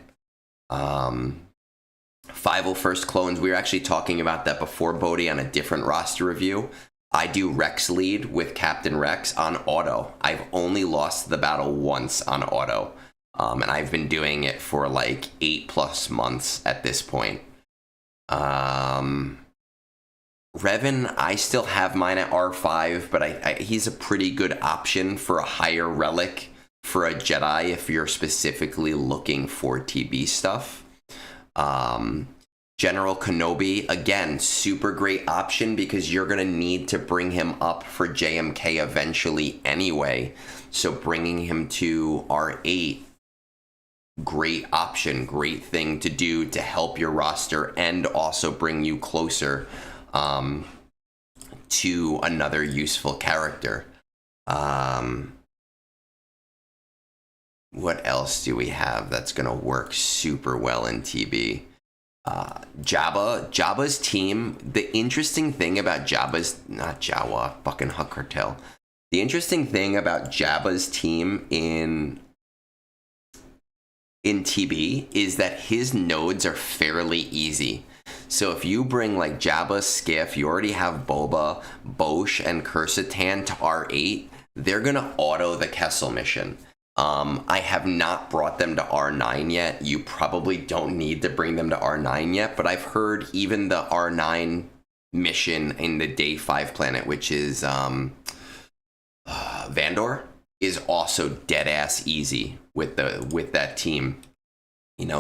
501st clones, we were actually talking about that before, Bodhi, on a different roster review. I do Rex lead with Captain Rex on auto. I've only lost the battle once on auto. And I've been doing it for like 8+ months at this point. Revan, I still have mine at R5, but he's a pretty good option for a higher relic for a Jedi if you're specifically looking for TB stuff. General Kenobi, again, super great option because you're going to need to bring him up for JMK eventually anyway. So bringing him to R8, great option, great thing to do to help your roster and also bring you closer to another useful character. What else do we have that's going to work super well in TB? Jabba's team. The interesting thing about fucking Huck Cartel. The interesting thing about Jabba's team in TB is that his nodes are fairly easy. So if you bring like Jabba, Skiff, you already have Boba, Bosch, and Kursatan to R8, they're gonna auto the Kessel mission. I have not brought them to R9 yet. You probably don't need to bring them to R9 yet, but I've heard even the R9 mission in the Day 5 planet, which is Vandor, is also dead ass easy with that team.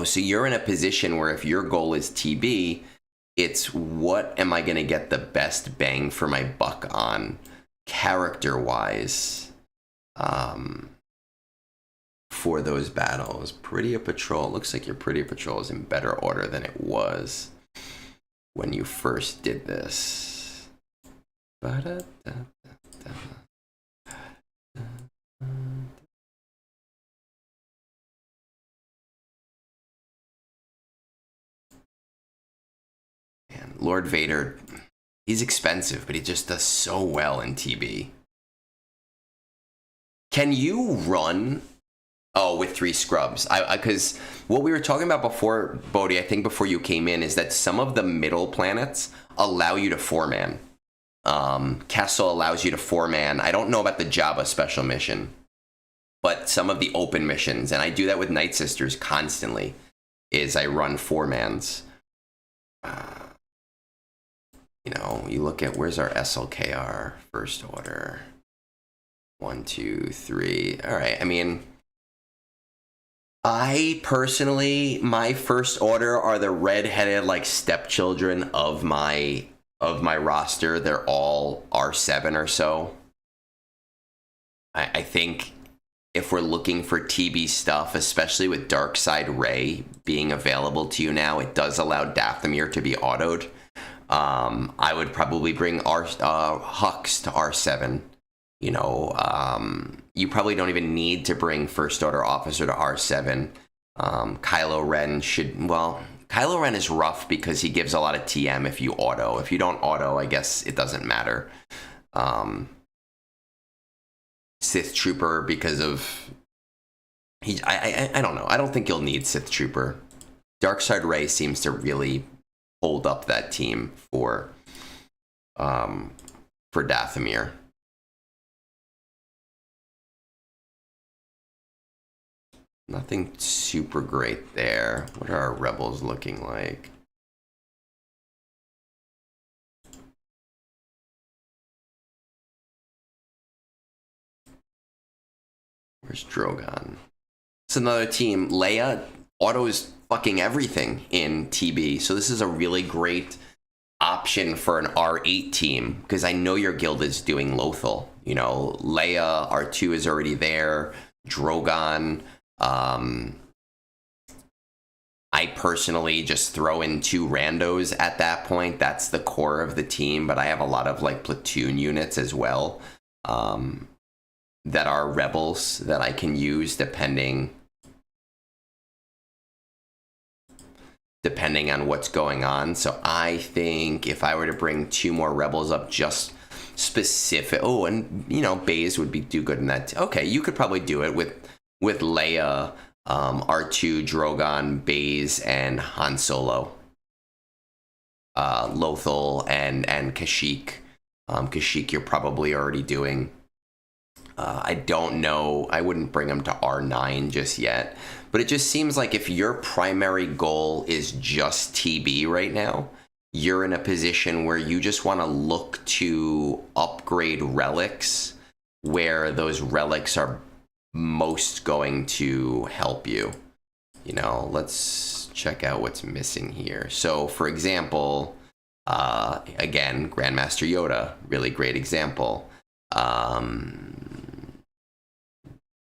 So you're in a position where if your goal is TB, it's what am I going to get the best bang for my buck on character-wise for those battles. Prettier Patrol. Looks like your Prettier Patrol is in better order than it was when you first did this. Ba-da-da-da-da. Man, Lord Vader, he's expensive, but he just does so well in TB. Can you run... Oh, with 3 scrubs. Because what we were talking about before, Bodhi, I think before you came in, is that some of the middle planets allow you to 4-man. Kessel allows you to 4-man. I don't know about the Jabba special mission, but some of the open missions, and I do that with Night Sisters constantly, is I run 4-mans. You look at, where's our SLKR first order? 1, 2, 3. All right, I personally, my first order are the red-headed like stepchildren of my roster. They're all R7 or so. I think if we're looking for TB stuff, especially with Darkside Ray being available to you now, it does allow Dathomir to be autoed. I would probably bring Hux to R7. You probably don't even need to bring First Order Officer to R7. Kylo Ren Kylo Ren is rough because he gives a lot of TM if you auto. If you don't auto, I guess it doesn't matter. Sith Trooper, because of... I don't know. I don't think you'll need Sith Trooper. Darkside Ray seems to really hold up that team for Dathomir. Nothing super great there. What are our rebels looking like? Where's Drogon? It's another team. Leia autos fucking everything in TB. So this is a really great option for an R8 team, because I know your guild is doing Lothal. You know, Leia, R2 is already there. Drogon. I personally just throw in 2 randos at that point. That's the core of the team, but I have a lot of like platoon units as well that are rebels that I can use depending on what's going on. So I think if I were to bring 2 more rebels up, just specific. Oh, and you know, Baze would do good in that. Okay, you could probably do it with Leia, R2, Drogon, Baze, and Han Solo. Lothal and Kashyyyk. Kashyyyk you're probably already doing. I don't know. I wouldn't bring him to R9 just yet. But it just seems like if your primary goal is just TB right now, you're in a position where you just want to look to upgrade relics where those relics are most going to help you. You know, let's check out what's missing here. So, for example, again, Grandmaster Yoda, really great example.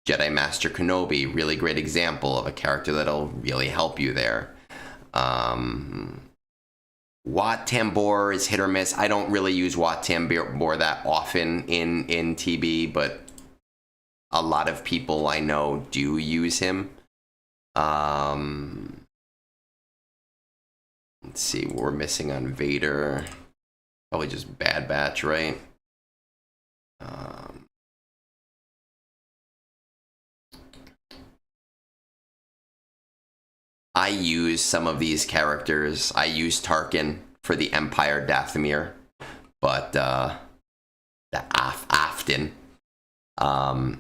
Jedi Master Kenobi, really great example of a character that'll really help you there. Wat Tambor is hit or miss. I don't really use Wat Tambor that often in TB, but a lot of people I know do use him. Let's see what we're missing on Vader. Probably just Bad Batch, right? I use some of these characters. I use Tarkin for the Empire Dathomir, but the Afton. But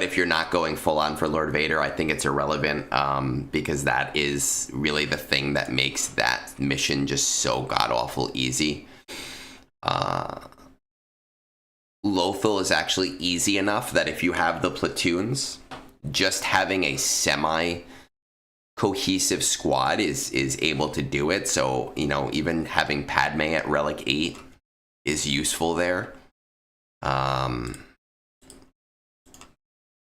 if you're not going full on for Lord Vader, I think it's irrelevant, because that is really the thing that makes that mission just so god-awful easy. Lothal is actually easy enough that if you have the platoons, just having a semi-cohesive squad is able to do it. So, you know, even having Padme at Relic 8 is useful there. I'm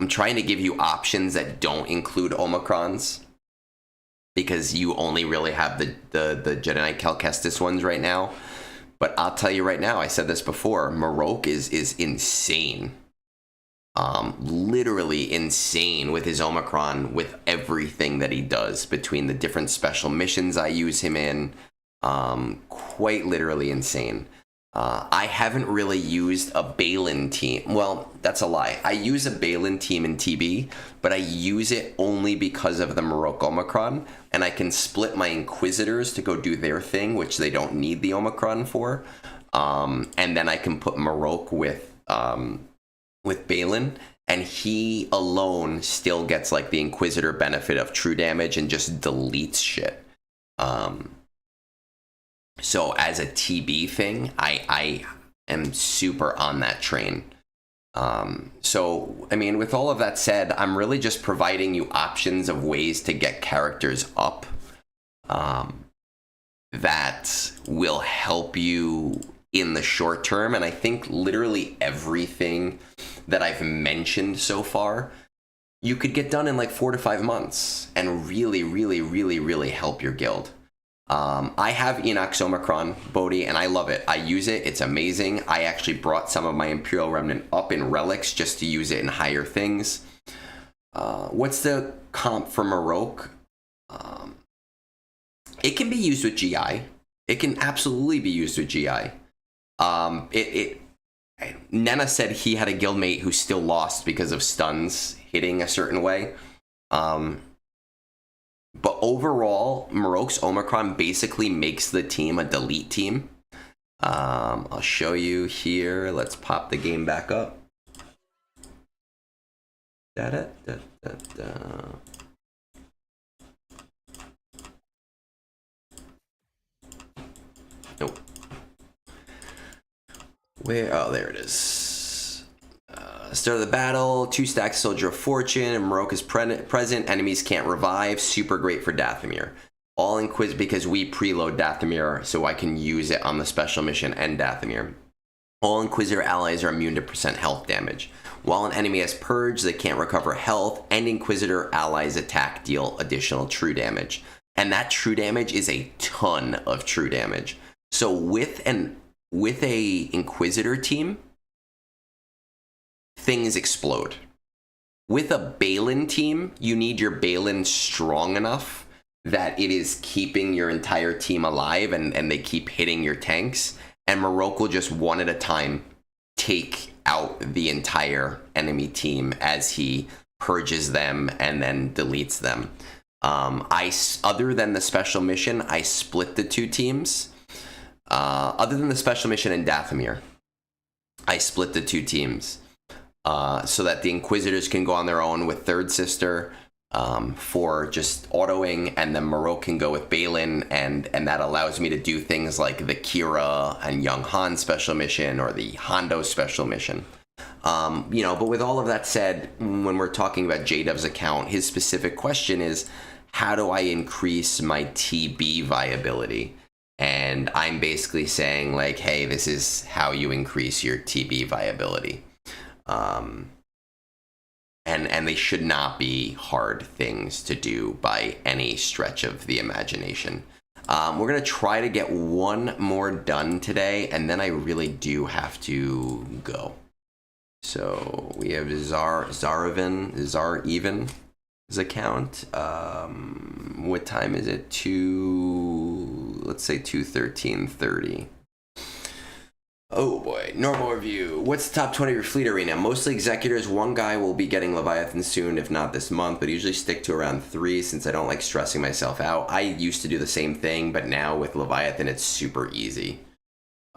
trying to give you options that don't include Omicrons, because you only really have the Jedi Knight Cal Kestis ones right now. But I'll tell you right now, I said this before, Marok is insane. Literally insane with his Omicron, with everything that he does, between the different special missions I use him in. Quite literally insane. I haven't really used a Balin team. Well, that's a lie. I use a Balin team in TB, but I use it only because of the Marok Omicron, and I can split my Inquisitors to go do their thing, which they don't need the Omicron for. And then I can put Marok with Balin, and he alone still gets like the Inquisitor benefit of true damage and just deletes shit. So as a TB thing, I am super on that train. So, I mean, with all of that said, I'm really just providing you options of ways to get characters up that will help you in the short term. And I think literally everything that I've mentioned so far, you could get done in like 4 to 5 months and really, really, really, really help your guild. I have Enoch's Omicron, Bodhi, and I love it. I use it. It's amazing. I actually brought some of my Imperial Remnant up in relics just to use it in higher things. What's the comp for Marok? It can be used with GI. It can absolutely be used with GI. Nena said he had a guildmate who still lost because of stuns hitting a certain way. But overall, Marok's Omicron basically makes the team a delete team. I'll show you here. Let's pop the game back up. Nope. Where? Oh, there it is. Start of the battle, 2 stacks Soldier of Fortune, and Marok is present. Enemies can't revive. Super great for Dathomir. All Inquisitor, because we preload Dathomir, so I can use it on the special mission and Dathomir. All Inquisitor allies are immune to % health damage. While an enemy has Purge, they can't recover health, and Inquisitor allies attack deal additional true damage. And that true damage is a ton of true damage. So with a Inquisitor team, things explode. With a Balin team, you need your Balin strong enough that it is keeping your entire team alive and they keep hitting your tanks. And Marok will just one at a time take out the entire enemy team as he purges them and then deletes them. Other than the special mission, I split the 2 teams. Other than the special mission in Dathomir, I split the 2 teams so that the Inquisitors can go on their own with Third Sister for just autoing, and then Marok can go with Balin, and that allows me to do things like the Kira and Young Han special mission or the Hondo special mission. But with all of that said, when we're talking about Jdove's account, his specific question is, how do I increase my TB viability? And I'm basically saying, like, hey, this is how you increase your TB viability. And they should not be hard things to do by any stretch of the imagination. We're going to try to get one more done today, and then I really do have to go. So we have Zareven's account. What time is it? Let's say 2:13:30. Oh boy, normal review. What's the top 20 of your fleet arena? Mostly executors. 1 guy will be getting Leviathan soon, if not this month, but usually stick to around 3 since I don't like stressing myself out. I used to do the same thing, but now with Leviathan, it's super easy.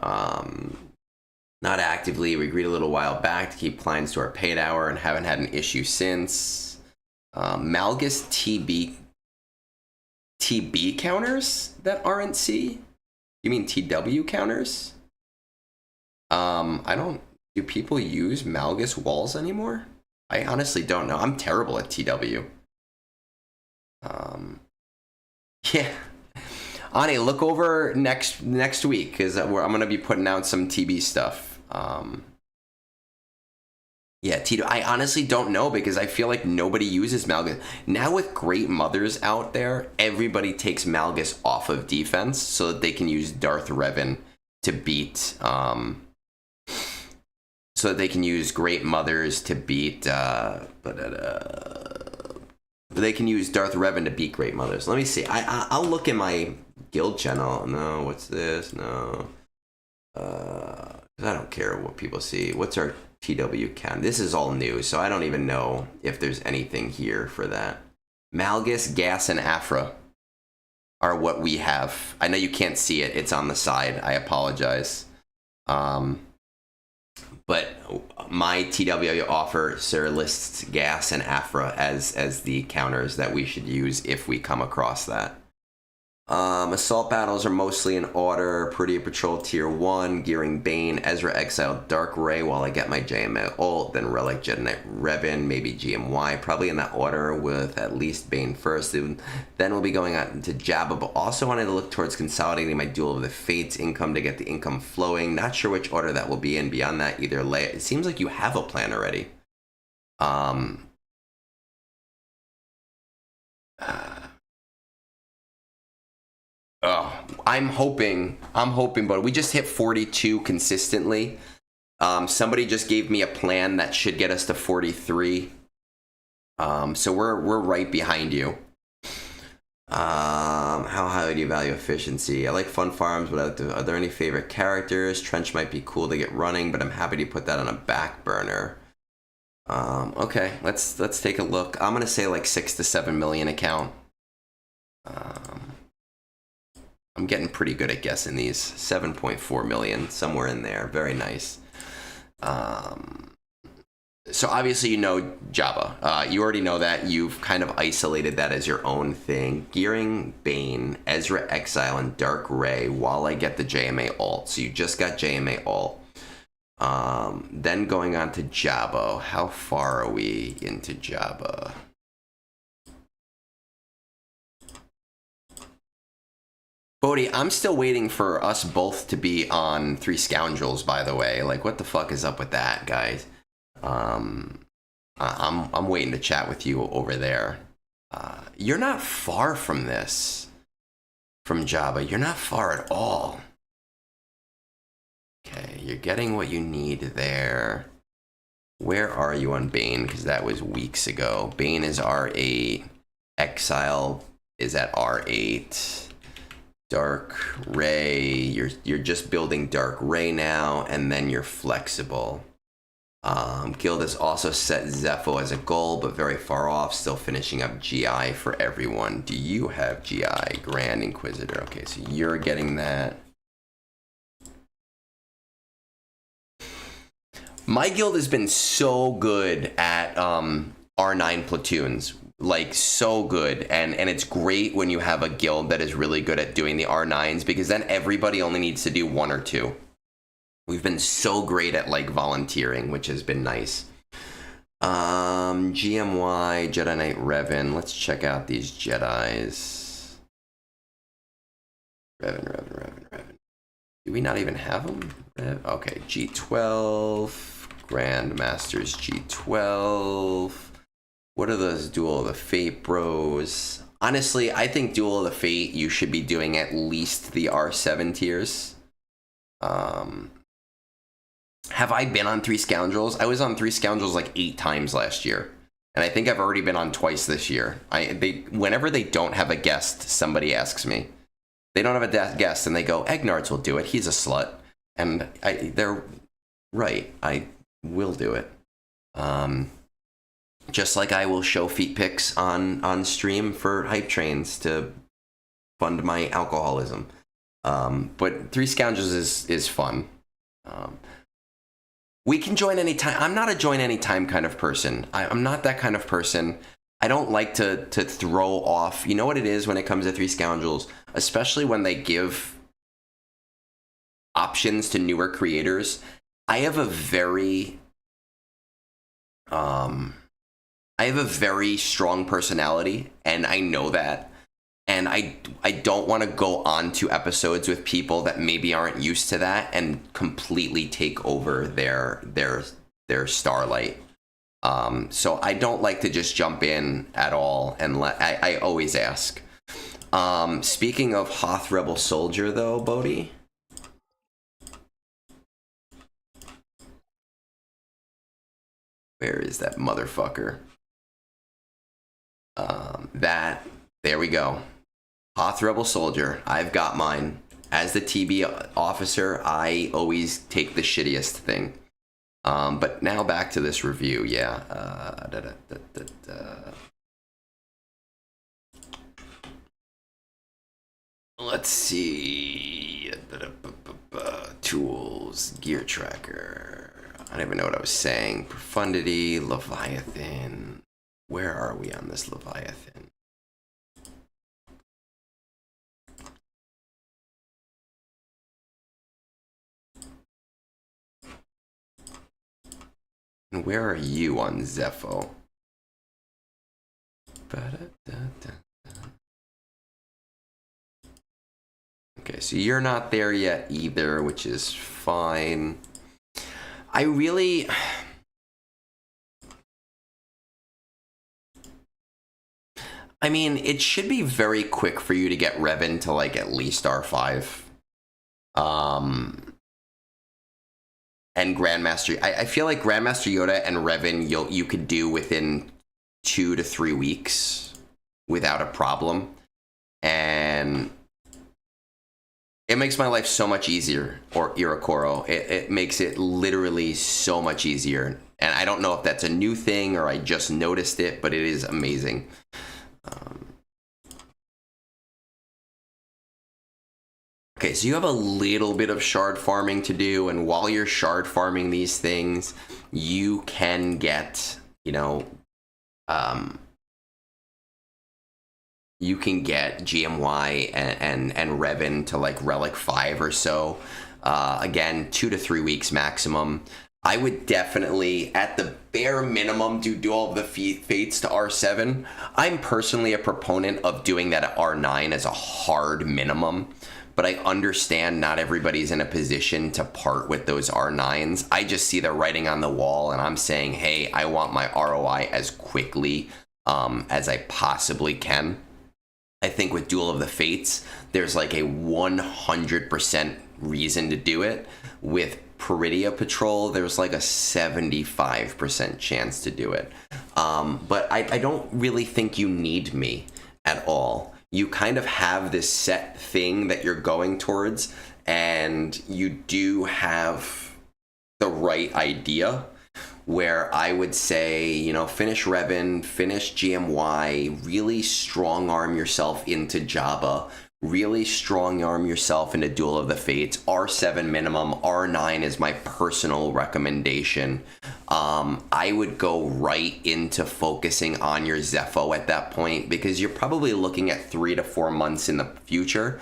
Not actively. We agreed a little while back to keep clients to our paid hour and haven't had an issue since. Malgus TB counters that aren't C? You mean TW counters? Do people use Malgus walls anymore? I honestly don't know. I'm terrible at TW. Yeah. Ani, look over next week, because I'm going to be putting out some TB stuff. Yeah, TW. I honestly don't know, because I feel like nobody uses Malgus. Now with Great Mothers out there, everybody takes Malgus off of defense so that they can use Darth Revan to beat... so that they can use Great Mothers to beat... they can use Darth Revan to beat Great Mothers. Let me see. I'll look in my guild channel. No, what's this? No. I don't care what people see. What's our TW count? This is all new, so I don't even know if there's anything here for that. Malgus, Gas, and Afra are what we have. I know you can't see it. It's on the side. I apologize. But my TW offer Sir lists Gas and Afra as the counters that we should use if we come across that. Assault battles are mostly in order. Pretty Patrol Tier 1, Gearing Bane, Ezra Exile, Dark Ray while I get my JMA ult, then Relic, Jedi Knight, Revan, maybe GMY, probably in that order with at least Bane first. Then we'll be going on to Jabba, but also wanted to look towards consolidating my Duel of the Fates income to get the income flowing. Not sure which order that will be in. Beyond that, either lay. It seems like you have a plan already. I'm hoping, but we just hit 42 consistently. Somebody just gave me a plan that should get us to 43. So we're right behind you. How highly do you value efficiency? I like fun farms, but are there any favorite characters? Trench might be cool to get running, but I'm happy to put that on a back burner. Okay, let's take a look. I'm gonna say like 6 to 7 million account. I'm getting pretty good at guessing these. 7.4 million, somewhere in there. Very nice. So obviously you know Jabba. You already know that. You've kind of isolated that as your own thing. Gearing Bane, Ezra Exile, and Dark Ray while I get the JMA ult. So you just got JMA ult. Then going on to Jabo. How far are we into Jabo? Bodhi, I'm still waiting for us both to be on Three Scoundrels, by the way. Like, what the fuck is up with that, guys? I'm waiting to chat with you over there. You're not far from this. From Jabba. You're not far at all. Okay, you're getting what you need there. Where are you on Bane? Because that was weeks ago. Bane is R8. Exile is at R8. Dark Ray. You're just building Dark Ray now, and then you're flexible. Guild has also set Zepho as a goal, but very far off, still finishing up GI for everyone. Do you have GI? Grand Inquisitor. Okay, so you're getting that. My guild has been so good at R9 platoons. Like, so good. And it's great when you have a guild that is really good at doing the R9s, because then everybody only needs to do 1 or 2. We've been so great at, like, volunteering, which has been nice. GMY, Jedi Knight Revan. Let's check out these Jedis. Revan. Do we not even have them? Okay, G12. Grandmasters G12. What are those Duel of the Fate bros? Honestly, I think Duel of the Fate, you should be doing at least the R7 tiers. Have I been on Three Scoundrels? I was on Three Scoundrels like 8 times last year. And I think I've already been on twice this year. Whenever they don't have a guest, somebody asks me. They don't have a guest, and they go, Egnards will do it. He's a slut. And they're right. I will do it. Just like I will show feet pics on stream for hype trains to fund my alcoholism. But Three Scoundrels is fun. We can join anytime. I'm not a join anytime kind of person. I'm not that kind of person. I don't like to throw off. You know what it is when it comes to Three Scoundrels, especially when they give options to newer creators. I have a very strong personality, and I know that. And I don't want to go on to episodes with people that maybe aren't used to that and completely take over their starlight. So I don't like to just jump in at all, and I always ask. Speaking of Hoth Rebel Soldier, though, Bodhi. Where is that motherfucker? There we go. Hoth Rebel Soldier. I've got mine. As the TB officer, I always take the shittiest thing. But now back to this review. Yeah. Let's see. Tools. Gear tracker. I don't even know what I was saying. Profundity. Leviathan. Where are we on this Leviathan? And where are you on Zepho? Okay, so you're not there yet either, which is fine. I mean, it should be very quick for you to get Revan to, like, at least R5. And Grandmaster, I feel like Grandmaster Yoda and Revan you could do within 2 to 3 weeks without a problem. And it makes my life so much easier, or Irakoro. It makes it literally so much easier. And I don't know if that's a new thing or I just noticed it, but it is amazing. Okay, so you have a little bit of shard farming to do, and while you're shard farming these things, you can get, you can get GMY and Revan to, like, Relic 5 or so. Again, 2 to 3 weeks maximum. I would definitely, at the bare minimum, do Duel of the Fates to R7. I'm personally a proponent of doing that at R9 as a hard minimum, but I understand not everybody's in a position to part with those R9s. I just see the writing on the wall, and I'm saying, hey, I want my ROI as quickly as I possibly can. I think with Duel of the Fates, there's like a 100% reason to do it. With Peridia Patrol, there's like a 75% chance to do it. But I don't really think you need me at all. You kind of have this set thing that you're going towards, and you do have the right idea, where I would say, you know, finish Revan, finish GMY, really strong arm yourself into Jabba, really strong arm yourself into Duel of the Fates. R7 minimum, R9 is my personal recommendation. I would go right into focusing on your Zepho at that point, because you're probably looking at 3 to 4 months in the future.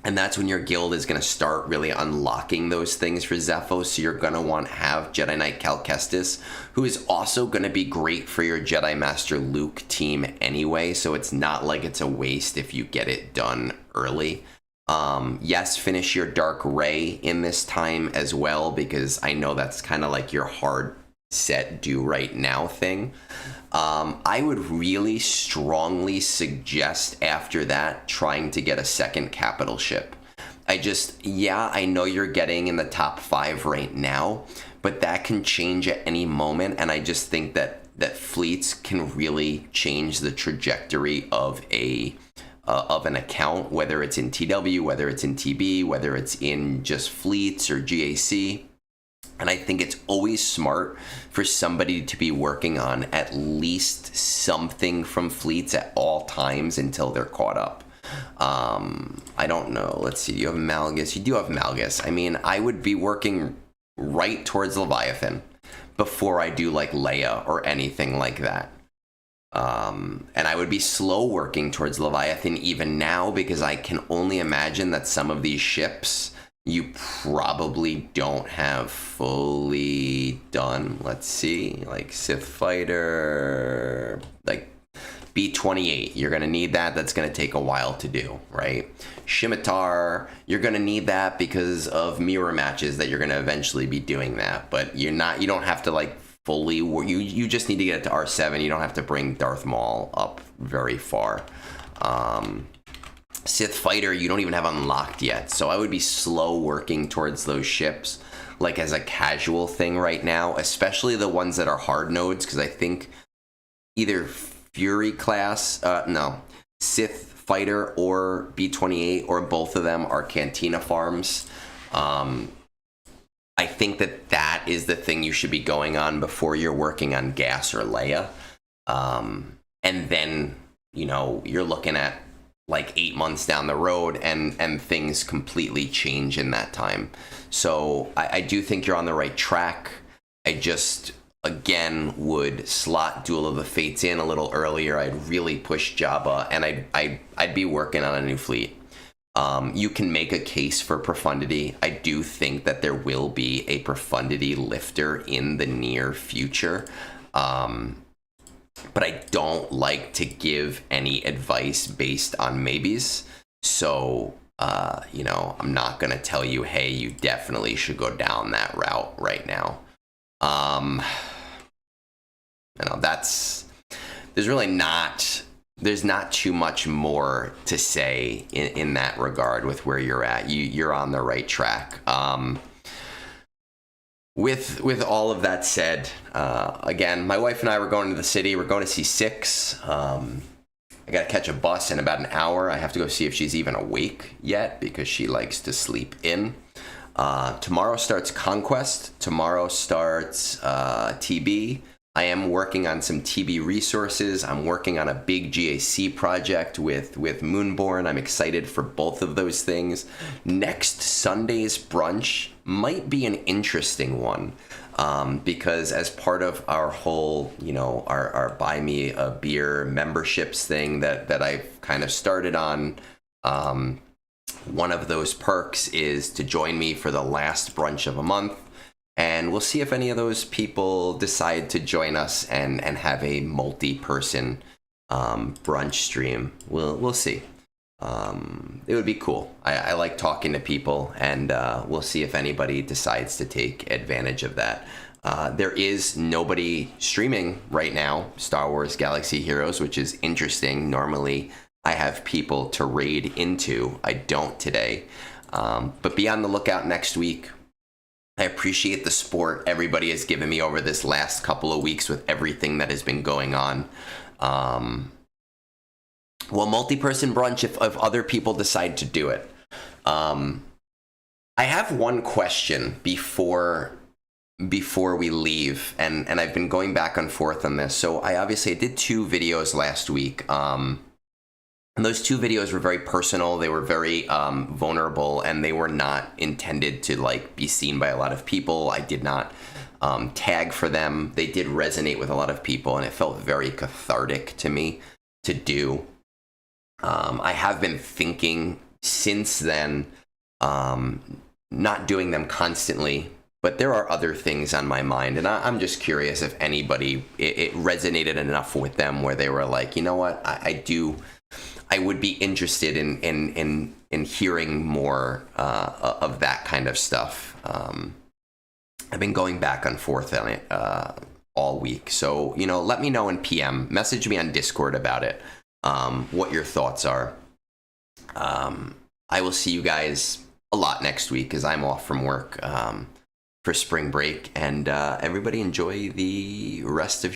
And that's when your guild is going to start really unlocking those things for Zepho. So you're going to want to have Jedi Knight Cal Kestis, who is also going to be great for your Jedi Master Luke team anyway. So it's not like it's a waste if you get it done early. Yes, finish your Dark Ray in this time as well, because I know that's kind of like your hard set do right now thing. I would really strongly suggest after that trying to get a second capital ship. I know you're getting in the top 5 right now, but that can change at any moment, and I just think that fleets can really change the trajectory of an account, whether it's in TW, whether it's in TB, whether it's in just fleets or GAC. And I think it's always smart for somebody to be working on at least something from fleets at all times until they're caught up. I don't know. Let's see. Do you have Malgus? You do have Malgus. I mean, I would be working right towards Leviathan before I do like Leia or anything like that. And I would be slow working towards Leviathan even now, because I can only imagine that some of these ships you probably don't have fully done. Let's see, like Sith Fighter, like B-28, you're going to need that. That's going to take a while to do, right? Scimitar, you're going to need that because of mirror matches that you're going to eventually be doing that. But you don't have to like fully, you just need to get it to R7. You don't have to bring Darth Maul up very far. Sith Fighter, you don't even have unlocked yet. So I would be slow working towards those ships, like as a casual thing right now, especially the ones that are hard nodes, because I think either Fury class, Sith Fighter or B-28, or both of them are Cantina farms. I think that is the thing you should be going on before you're working on Gas or Leia. And then, you're looking at like 8 months down the road, and things completely change in that time. So I do think you're on the right track. I just, again, would slot Duel of the Fates in a little earlier. I'd really push Jabba, and I'd be working on a new fleet. You can make a case for profundity. I do think that there will be a profundity lifter in the near future. But I don't like to give any advice based on maybes. So, I'm not going to tell you, hey, you definitely should go down that route right now. There's not too much more to say in that regard with where you're at. You're on the right track. With all of that said, again, my wife and I were going to the city. We're going to see Six. I got to catch a bus in about an hour. I have to go see if she's even awake yet, because she likes to sleep in. Tomorrow starts Conquest. Tomorrow starts TB. I am working on some TB resources. I'm working on a big GAC project with Moonborn. I'm excited for both of those things. Next Sunday's brunch might be an interesting one, because as part of our whole, our Buy Me a Beer memberships thing that I've kind of started on, One of those perks is to join me for the last brunch of a month. And we'll see if any of those people decide to join us and have a multi-person brunch stream. We'll see. It would be cool. I like talking to people, and we'll see if anybody decides to take advantage of that. There is nobody streaming right now, Star Wars Galaxy Heroes, which is interesting. Normally, I have people to raid into. I don't today. But be on the lookout next week. I appreciate the support everybody has given me over this last couple of weeks with everything that has been going on. Well, multi-person brunch if other people decide to do it. I have one question before we leave, and I've been going back and forth on this. So I did 2 videos last week. And those 2 videos were very personal. They were very vulnerable, and they were not intended to like be seen by a lot of people. I did not tag for them. They did resonate with a lot of people, and it felt very cathartic to me to do. I have been thinking since then, not doing them constantly, but there are other things on my mind, and I'm just curious if anybody, it resonated enough with them where they were like, you know what, I would be interested in hearing more of that kind of stuff. I've been going back and forth on it all week. So, let me know in PM. Message me on Discord about it, what your thoughts are. I will see you guys a lot next week because I'm off from work for spring break. And everybody enjoy the rest of